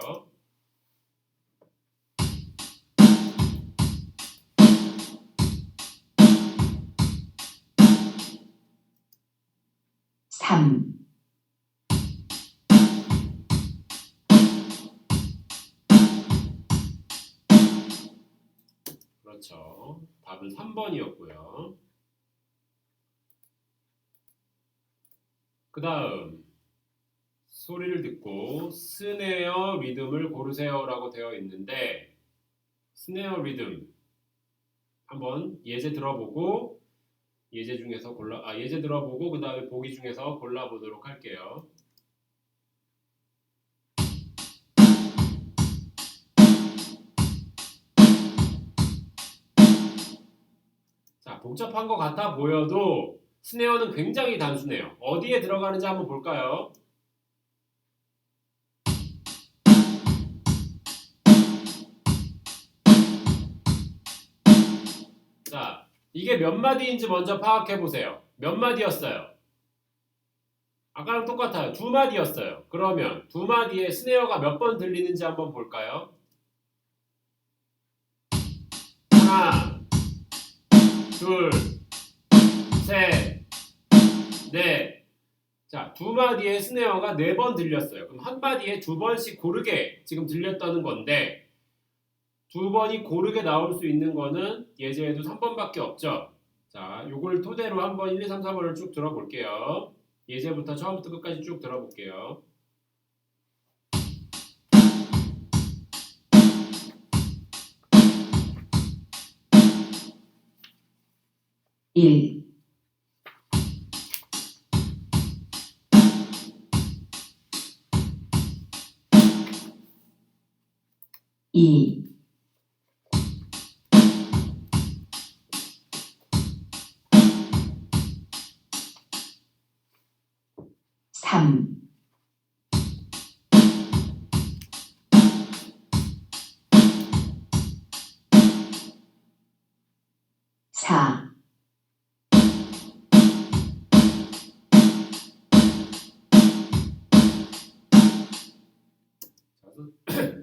3, 그렇죠. 답은 3번이었고요. 그 다음 소리를 듣고 스네어 리듬을 고르세요라고 되어 있는데 스네어 리듬 한번 예제 들어보고 예제 들어보고 그 다음에 보기 중에서 골라보도록 할게요. 자, 복잡한 것 같아 보여도 스네어는 굉장히 단순해요. 어디에 들어가는지 한번 볼까요? 자, 이게 몇 마디인지 먼저 파악해 보세요. 몇 마디였어요? 아까랑 똑같아요. 두 마디였어요. 그러면 두 마디에 스네어가 몇 번 들리는지 한번 볼까요? 하나, 둘, 셋, 넷. 자, 두 마디에 스네어가 4번 들렸어요. 그럼 한 마디에 2번씩 고르게 지금 들렸다는 건데, 2번이 고르게 나올 수 있는 거는 예제에도 3번밖에 없죠. 자, 요걸 토대로 한번 1, 2, 3, 4번을 쭉 들어볼게요. 예제부터 처음부터 끝까지 쭉 들어볼게요. 1, 2, 3, 4,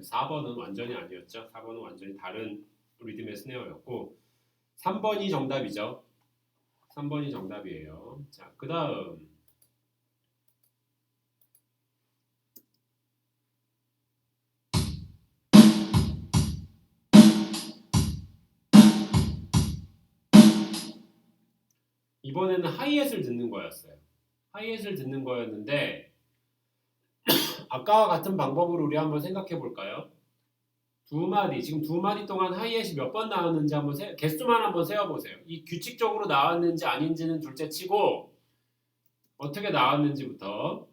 4번은 완전히 아니었죠. 4번은 완전히 다른 리듬의 스네어였고 3번이 정답이죠. 3번이 정답이에요. 자, 그 다음 이번에는 하이햇을 듣는 거였어요. 하이햇을 듣는 거였는데 아까와 같은 방법으로 우리 한번 생각해 볼까요? 지금 두 마디 동안 하이햇이 몇 번 나왔는지 한번 개수만 한번 세어보세요. 이 규칙적으로 나왔는지 아닌지는 둘째 치고 어떻게 나왔는지부터.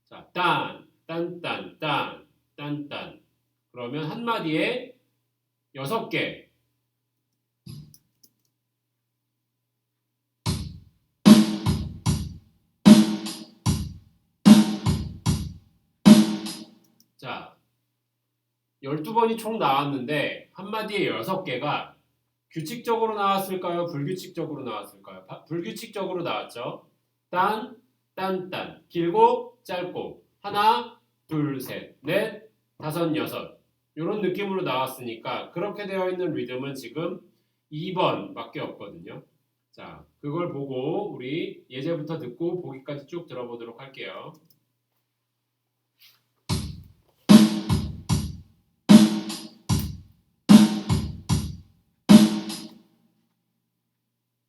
자, 딴. 그러면 한 마디에 6개. 자, 12번이 총 나왔는데 한마디에 6개가 규칙적으로 나왔을까요? 불규칙적으로 나왔을까요? 불규칙적으로 나왔죠. 딴. 길고 짧고 하나, 둘, 셋, 넷, 다섯, 여섯 이런 느낌으로 나왔으니까 그렇게 되어 있는 리듬은 지금 2번밖에 없거든요. 자, 그걸 보고 우리 예제부터 듣고 보기까지 쭉 들어보도록 할게요.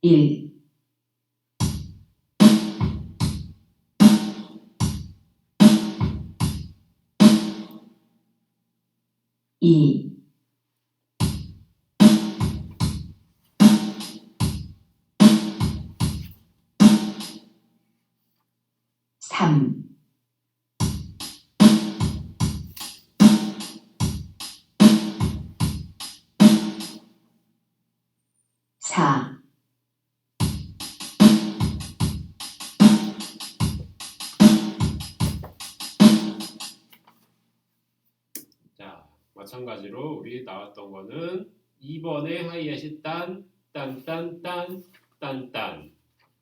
1, 2, 3, 4, 자, 마찬가지로 우리 나왔던 거는 2번의 하이햇이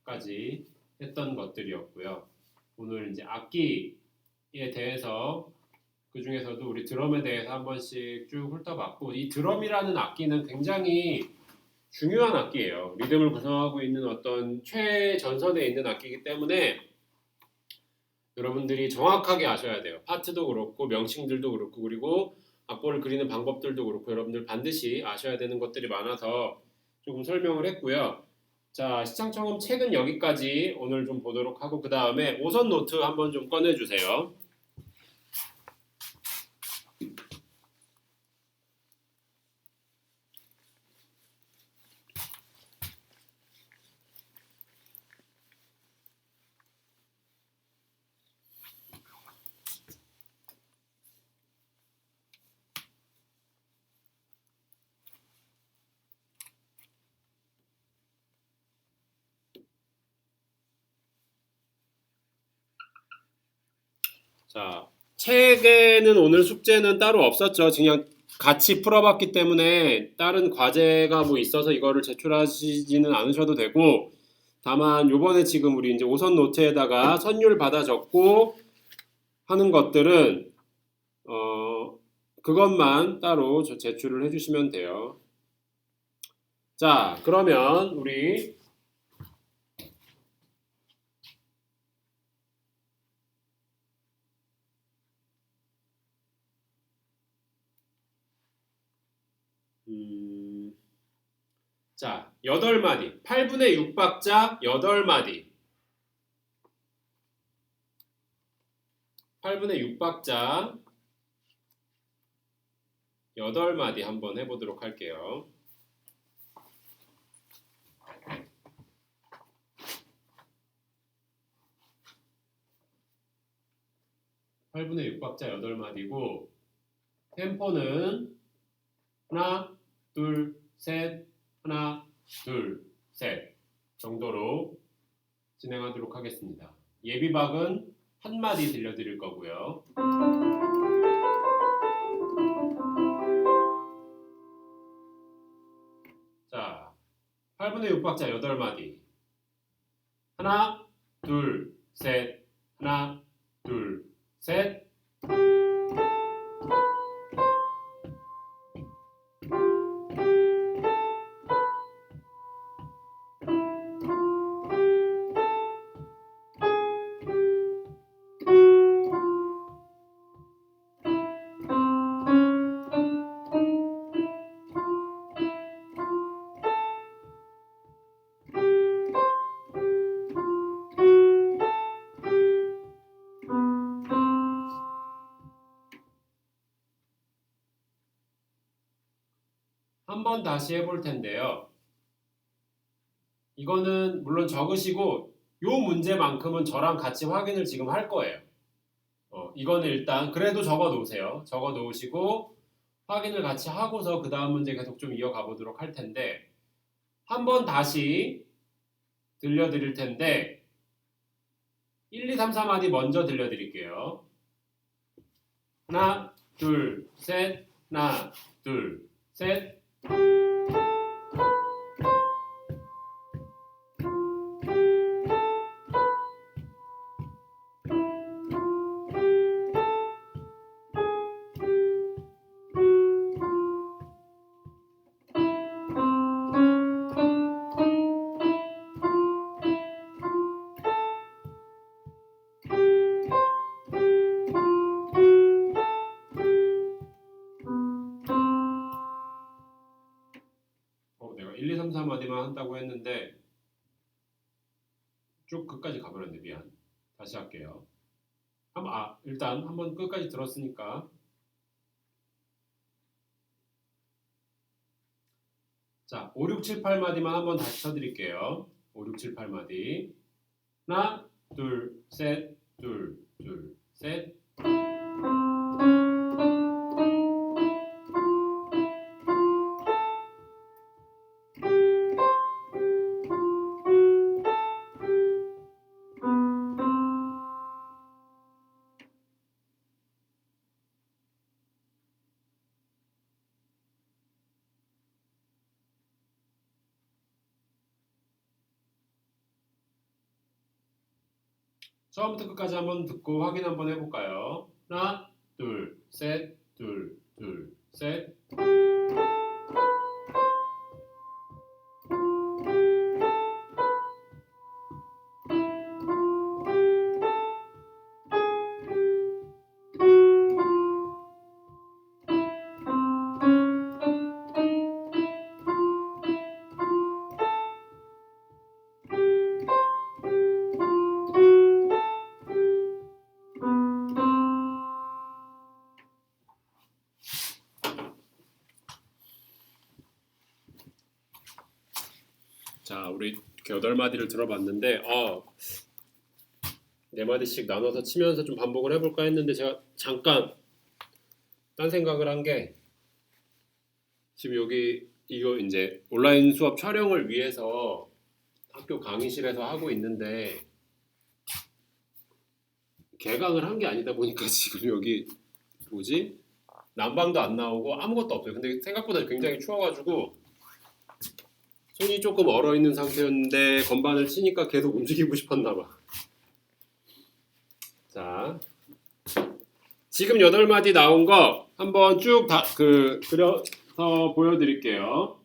딴까지 했던 것들이었고요. 오늘 이제 악기에 대해서 그 중에서도 우리 드럼에 대해서 한 번씩 쭉 훑어봤고 이 드럼이라는 악기는 굉장히 중요한 악기예요. 리듬을 구성하고 있는 어떤 최전선에 있는 악기이기 때문에 여러분들이 정확하게 아셔야 돼요. 파트도 그렇고 명칭들도 그렇고 그리고 악보를 그리는 방법들도 그렇고 여러분들 반드시 아셔야 되는 것들이 많아서 조금 설명을 했고요. 자, 시창청음 책은 여기까지 오늘 좀 보도록 하고 그 다음에 오선 노트 한번 좀 꺼내주세요. 자, 책에는 오늘 숙제는 따로 없었죠. 그냥 같이 풀어봤기 때문에 다른 과제가 뭐 있어서 이거를 제출하시지는 않으셔도 되고, 다만 요번에 지금 우리 이제 오선 노트에다가 선율 받아 적고 하는 것들은 그것만 따로 제출을 해주시면 돼요. 자, 그러면 우리 자, 8마디. 8분의 6박자 8마디. 8분의 6박자 8마디 한번 해보도록 할게요. 8분의 6박자 8마디고 템포는 하나, 둘, 셋, 하나, 둘, 셋 정도로 진행하도록 하겠습니다. 예비박은 한 마디 들려드릴 거고요. 자, 8분의 6박자 8마디. 하나, 둘, 셋, 하나, 둘, 셋. 한번 다시 해볼 텐데요. 이거는 물론 적으시고 요 문제만큼은 저랑 같이 확인을 지금 할 거예요. 이거는 일단 그래도 적어 놓으세요. 적어 놓으시고 확인을 같이 하고서 그 다음 문제 계속 좀 이어가 보도록 할 텐데 한번 다시 들려드릴 텐데 1, 2, 3, 4마디 먼저 들려드릴게요. 하나, 둘, 셋, 하나, 둘, 셋. 내가 1, 2, 3, 4마디만 한다고 했는데 쭉 끝까지 가버렸네. 미안. 다시 할게요. 일단 한번 끝까지 들었으니까. 자, 5, 6, 7, 8마디만 한번 다시 쳐드릴게요. 5, 6, 7, 8마디. 하나, 둘, 셋, 둘, 둘, 셋. 처음부터 끝까지 한번 듣고 확인 한번 해볼까요? 하나, 둘, 셋, 둘, 둘, 셋. 자, 우리 이렇게 8마디를 들어봤는데 4마디씩 나눠서 치면서 좀 반복을 해볼까 했는데 제가 잠깐 딴 생각을 한 게 지금 여기 이거 이제 온라인 수업 촬영을 위해서 학교 강의실에서 하고 있는데 개강을 한 게 아니다 보니까 지금 여기 뭐지? 난방도 안 나오고 아무것도 없어요. 근데 생각보다 굉장히 추워가지고 손이 조금 얼어 있는 상태였는데 건반을 치니까 계속 움직이고 싶었나 봐. 자, 지금 8마디 나온 거 한번 쭉 다 그려서 보여드릴게요.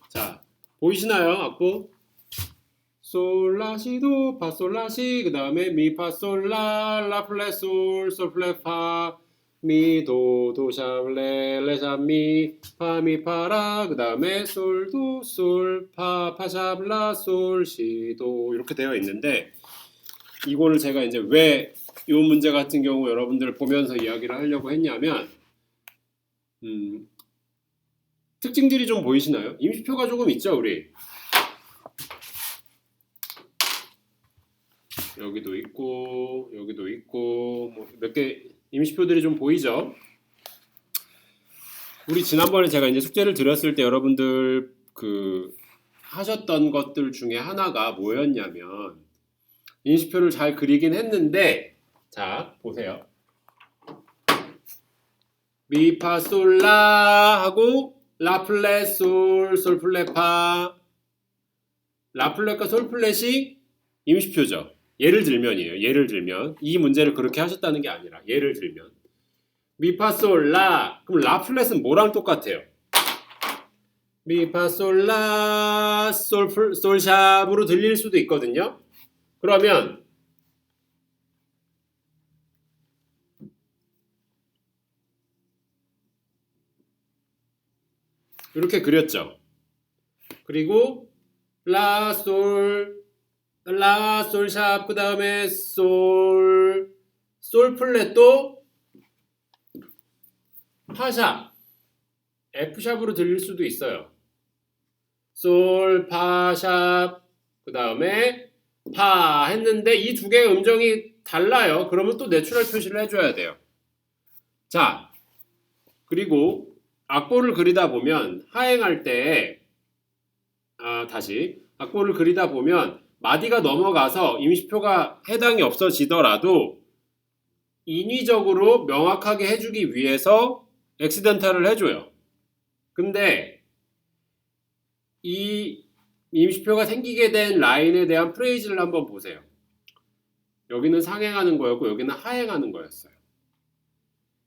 자, 보이시나요? 악보? 솔라시도 파솔라시 그 다음에 미파솔라 라플레솔 솔플레파 미도 도샵레 레샵미 파미파라 그 다음에 솔도 솔파 파샵라 솔시도 이렇게 되어 있는데 이거를 제가 이제 왜 이 문제 같은 경우 여러분들 보면서 이야기를 하려고 했냐면 특징들이 좀 보이시나요? 임시표가 조금 있죠 우리 여기도 있고 뭐 몇 개 임시표들이 좀 보이죠? 우리 지난번에 제가 이제 숙제를 드렸을 때 여러분들 하셨던 것들 중에 하나가 뭐였냐면 임시표를 잘 그리긴 했는데 자 보세요 미파솔라 하고 라플레솔 솔플레파 라플레과 솔플렛이 임시표죠. 예를 들면이에요. 예를 들면 이 문제를 그렇게 하셨다는 게 아니라 예를 들면 미파솔라 그럼 라플렛은 뭐랑 똑같아요? 미파솔라 솔샵으로 들릴 수도 있거든요. 그러면 이렇게 그렸죠. 그리고 라 솔샵 그 다음에 솔플랫도 파샵 F샵으로 들릴 수도 있어요. 솔 파샵 그 다음에 파 했는데 이 두 개의 음정이 달라요. 그러면 또 내추럴 표시를 해줘야 돼요. 자 그리고 악보를 그리다 보면 하행할 때 다시 악보를 그리다 보면 마디가 넘어가서 임시표가 해당이 없어지더라도 인위적으로 명확하게 해주기 위해서 엑시덴탈을 해줘요. 근데 이 임시표가 생기게 된 라인에 대한 프레이즈를 한번 보세요. 여기는 상행하는 거였고 여기는 하행하는 거였어요.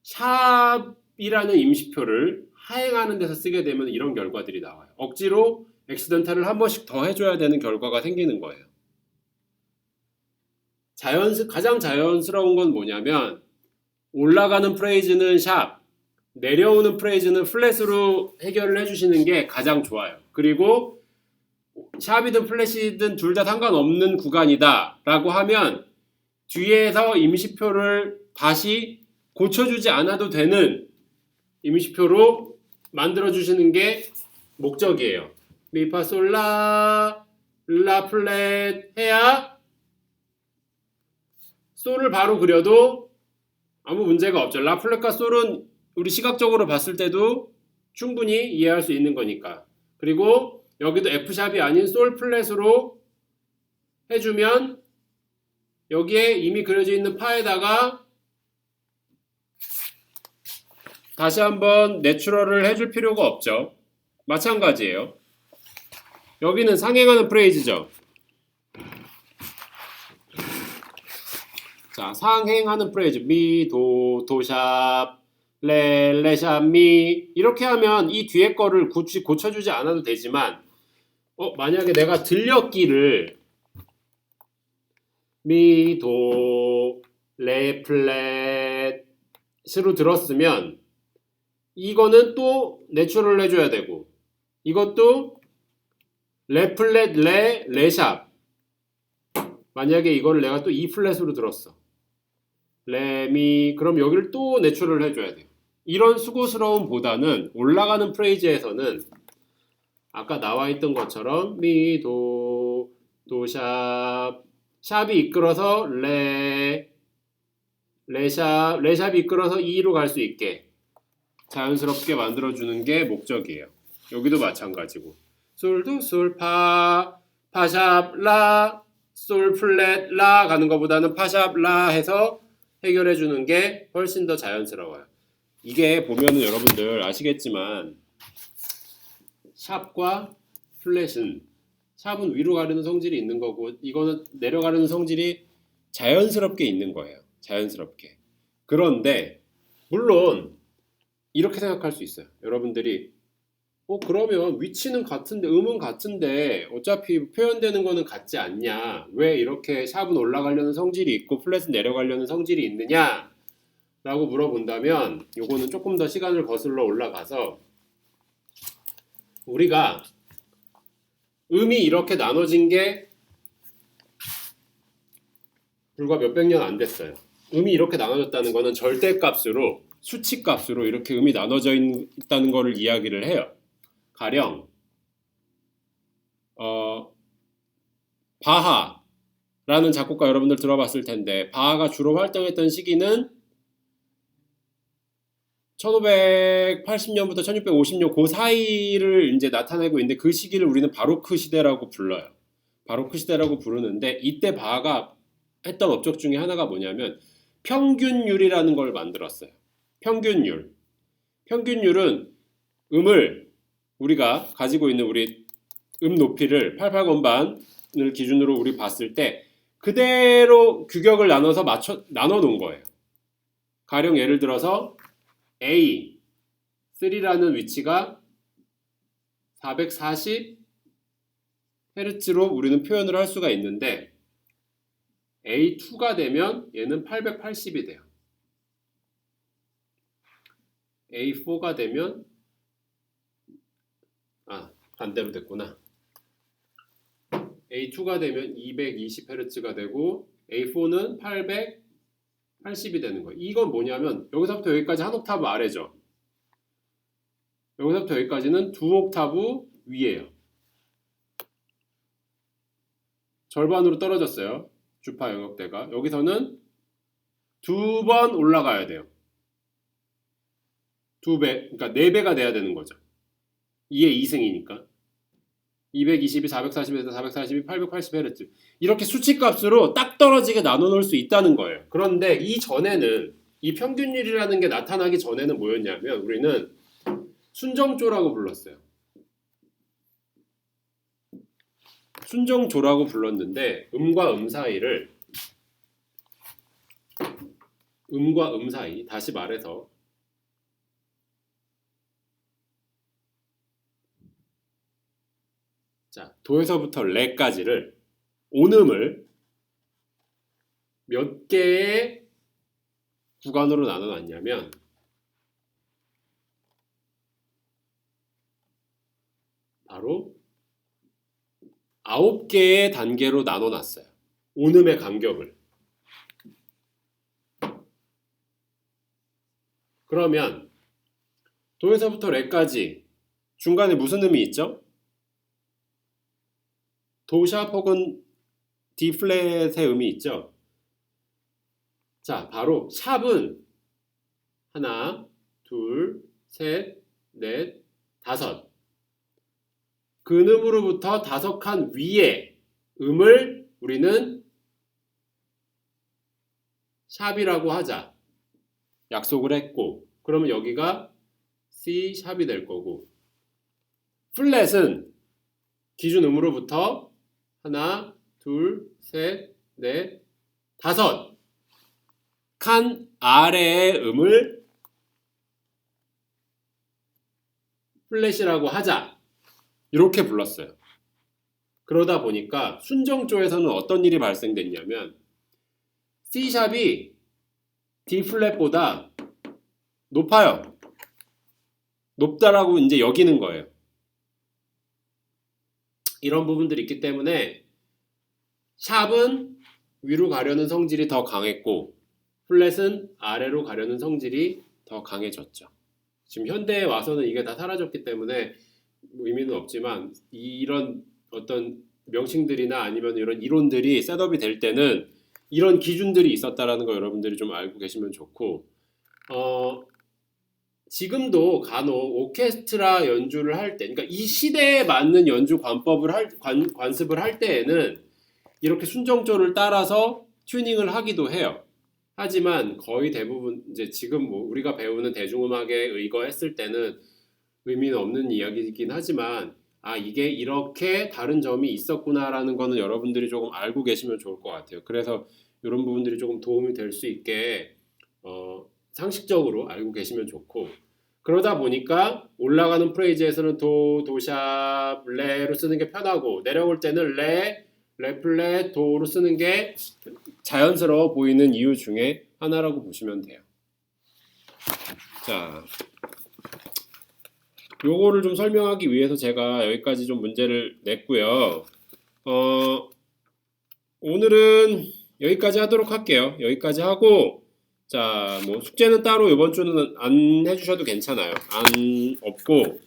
샵이라는 임시표를 하행하는 데서 쓰게 되면 이런 결과들이 나와요. 억지로 엑시덴탈을 한 번씩 더 해줘야 되는 결과가 생기는 거예요. 가장 자연스러운 건 뭐냐면 올라가는 프레이즈는 샵, 내려오는 프레이즈는 플랫으로 해결을 해주시는 게 가장 좋아요. 그리고 샵이든 플랫이든 둘 다 상관없는 구간이다 라고 하면 뒤에서 임시표를 다시 고쳐주지 않아도 되는 임시표로 만들어주시는 게 목적이에요. 미파솔라 라 플랫 해야 솔을 바로 그려도 아무 문제가 없죠. 라 플랫과 솔은 우리 시각적으로 봤을 때도 충분히 이해할 수 있는 거니까. 그리고 여기도 F샵이 아닌 솔 플랫으로 해주면 여기에 이미 그려져 있는 파에다가 다시 한번 내추럴을 해줄 필요가 없죠. 마찬가지예요. 여기는 상행하는 프레이즈죠. 자, 상행하는 프레이즈 미, 도, 도샵, 레, 레샵, 미 이렇게 하면 이 뒤에 거를 굳이 고쳐주지 않아도 되지만 만약에 내가 들렸기를 미, 도, 레, 플랫으로 들었으면 이거는 또 내추럴 해줘야 되고 이것도 레, 플랫, 레, 레샵 만약에 이거를 내가 또 E 플랫으로 들었어 레, 미 그럼 여기를 또 내추럴 해줘야 돼요. 이런 수고스러움보다는 올라가는 프레이즈에서는 아까 나와있던 것처럼 미, 도, 도샵 샵이 이끌어서 레, 레샵, 레샵이 이끌어서 E로 갈 수 있게 자연스럽게 만들어주는 게 목적이에요. 여기도 마찬가지고 솔도 솔, 파, 파샵, 라, 솔, 플랫, 라 가는 것보다는 파샵, 라 해서 해결해주는 게 훨씬 더 자연스러워요. 이게 보면은 여러분들 아시겠지만 샵과 플랫은 샵은 위로 가르는 성질이 있는 거고 이거는 내려가르는 성질이 자연스럽게 있는 거예요. 자연스럽게. 그런데 물론 이렇게 생각할 수 있어요. 여러분들이 그러면 위치는 같은데 음은 같은데 어차피 표현되는 거는 같지 않냐? 왜 이렇게 샵은 올라가려는 성질이 있고 플랫은 내려가려는 성질이 있느냐? 라고 물어본다면 요거는 조금 더 시간을 거슬러 올라가서 우리가 음이 이렇게 나눠진 게 불과 몇백 년 안 됐어요. 음이 이렇게 나눠졌다는 거는 절대값으로 수치값으로 이렇게 음이 나눠져 있다는 거를 이야기를 해요. 가령 바하라는 작곡가 여러분들 들어봤을 텐데 바하가 주로 활동했던 시기는 1580년부터 1650년 그 사이를 이제 나타내고 있는데 그 시기를 우리는 바로크 시대라고 불러요. 바로크 시대라고 부르는데 이때 바하가 했던 업적 중에 하나가 뭐냐면 평균율이라는 걸 만들었어요. 평균율. 평균율은 음을 우리가 가지고 있는 우리 음 높이를 88건반을 기준으로 우리 봤을 때 그대로 규격을 나눠서 나눠 놓은 거예요. 가령 예를 들어서 A3라는 위치가 440Hz로 우리는 표현을 할 수가 있는데 A2가 되면 얘는 880이 돼요. A4가 되면 반대로 됐구나. A2가 되면 220Hz가 되고 A4는 880이 되는 거예요. 이건 뭐냐면 여기서부터 여기까지 한 옥타브 아래죠. 여기서부터 여기까지는 두 옥타브 위에요. 절반으로 떨어졌어요. 주파 영역대가. 여기서는 두 번 올라가야 돼요. 두 배, 그러니까 4배가 돼야 되는 거죠. 2의 2승이니까. 220이 440에서 440이 880Hz. 이렇게 수치값으로 딱 떨어지게 나눠 놓을 수 있다는 거예요. 그런데 이전에는 이 평균율이라는 게 나타나기 전에는 뭐였냐면 우리는 순정조라고 불렀어요. 순정조라고 불렀는데 음과 음 사이 다시 말해서 자, 도에서부터 레까지를 온음을 몇 개의 구간으로 나눠놨냐면 바로 9개의 단계로 나눠놨어요. 온음의 간격을. 그러면 도에서부터 레까지 중간에 무슨 음이 있죠? 도 샵 혹은 D 플랫의 음이 있죠? 자, 바로 샵은 하나, 둘, 셋, 넷, 다섯. 근음으로부터 5칸 위에 음을 우리는 샵이라고 하자. 약속을 했고, 그러면 여기가 C 샵이 될 거고, 플랫은 기준 음으로부터 하나, 둘, 셋, 넷, 다섯 칸 아래의 음을 플랫이라고 하자. 이렇게 불렀어요. 그러다 보니까 순정조에서는 어떤 일이 발생됐냐면 C샵이 D 플랫보다 높아요. 높다라고 이제 여기는 거예요. 이런 부분들이 있기 때문에 샵은 위로 가려는 성질이 더 강했고 플랫은 아래로 가려는 성질이 더 강해졌죠. 지금 현대에 와서는 이게 다 사라졌기 때문에 의미는 없지만 이런 어떤 명칭들이나 아니면 이런 이론들이 셋업이 될 때는 이런 기준들이 있었다라는 거 여러분들이 좀 알고 계시면 좋고 지금도 간혹 오케스트라 연주를 할 때, 그러니까 이 시대에 맞는 연주 관법을 관습을 할 때에는 이렇게 순정조를 따라서 튜닝을 하기도 해요. 하지만 거의 대부분 이제 지금 뭐 우리가 배우는 대중음악에 의거했을 때는 의미는 없는 이야기이긴 하지만 이게 이렇게 다른 점이 있었구나라는 거는 여러분들이 조금 알고 계시면 좋을 것 같아요. 그래서 이런 부분들이 조금 도움이 될 수 있게 상식적으로 알고 계시면 좋고 그러다 보니까 올라가는 프레이즈에서는 도, 도샵, 레로 쓰는 게 편하고 내려올 때는 레 플랫, 도로 쓰는 게 자연스러워 보이는 이유 중에 하나라고 보시면 돼요. 자, 요거를 좀 설명하기 위해서 제가 여기까지 좀 문제를 냈고요. 오늘은 여기까지 하도록 할게요. 여기까지 하고 자, 뭐 숙제는 따로 이번 주는 안 해주셔도 괜찮아요. 안 없고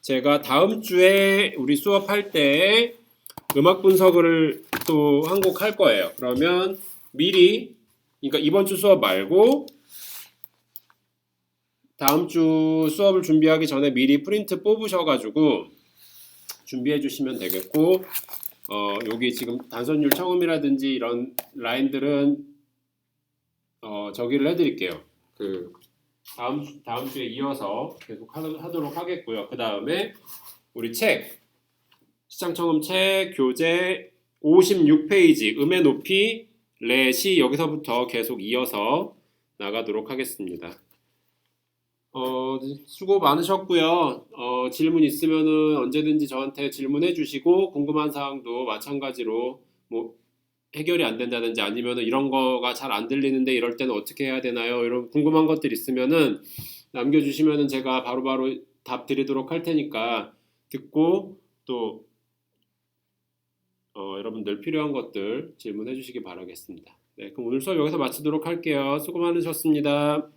제가 다음 주에 우리 수업할 때 음악 분석을 또 한 곡 할 거예요. 그러면 미리 그러니까 이번 주 수업 말고 다음 주 수업을 준비하기 전에 미리 프린트 뽑으셔가지고 준비해 주시면 되겠고 여기 지금 단선율 청음이라든지 이런 라인들은 저기를 해드릴게요. 그 다음 주에 이어서 계속 하도록 하겠고요. 그 다음에 우리 책 시창청음 책 교재 56페이지 음의 높이 레시 여기서부터 계속 이어서 나가도록 하겠습니다. 수고 많으셨고요. 질문 있으면은 언제든지 저한테 질문해 주시고 궁금한 사항도 마찬가지로 뭐 해결이 안 된다든지 아니면은 이런 거가 잘 안 들리는데 이럴 때는 어떻게 해야 되나요? 이런 궁금한 것들 있으면은 남겨주시면은 제가 바로바로 답 드리도록 할 테니까 듣고 또 여러분들 필요한 것들 질문해 주시기 바라겠습니다. 네, 그럼 오늘 수업 여기서 마치도록 할게요. 수고 많으셨습니다.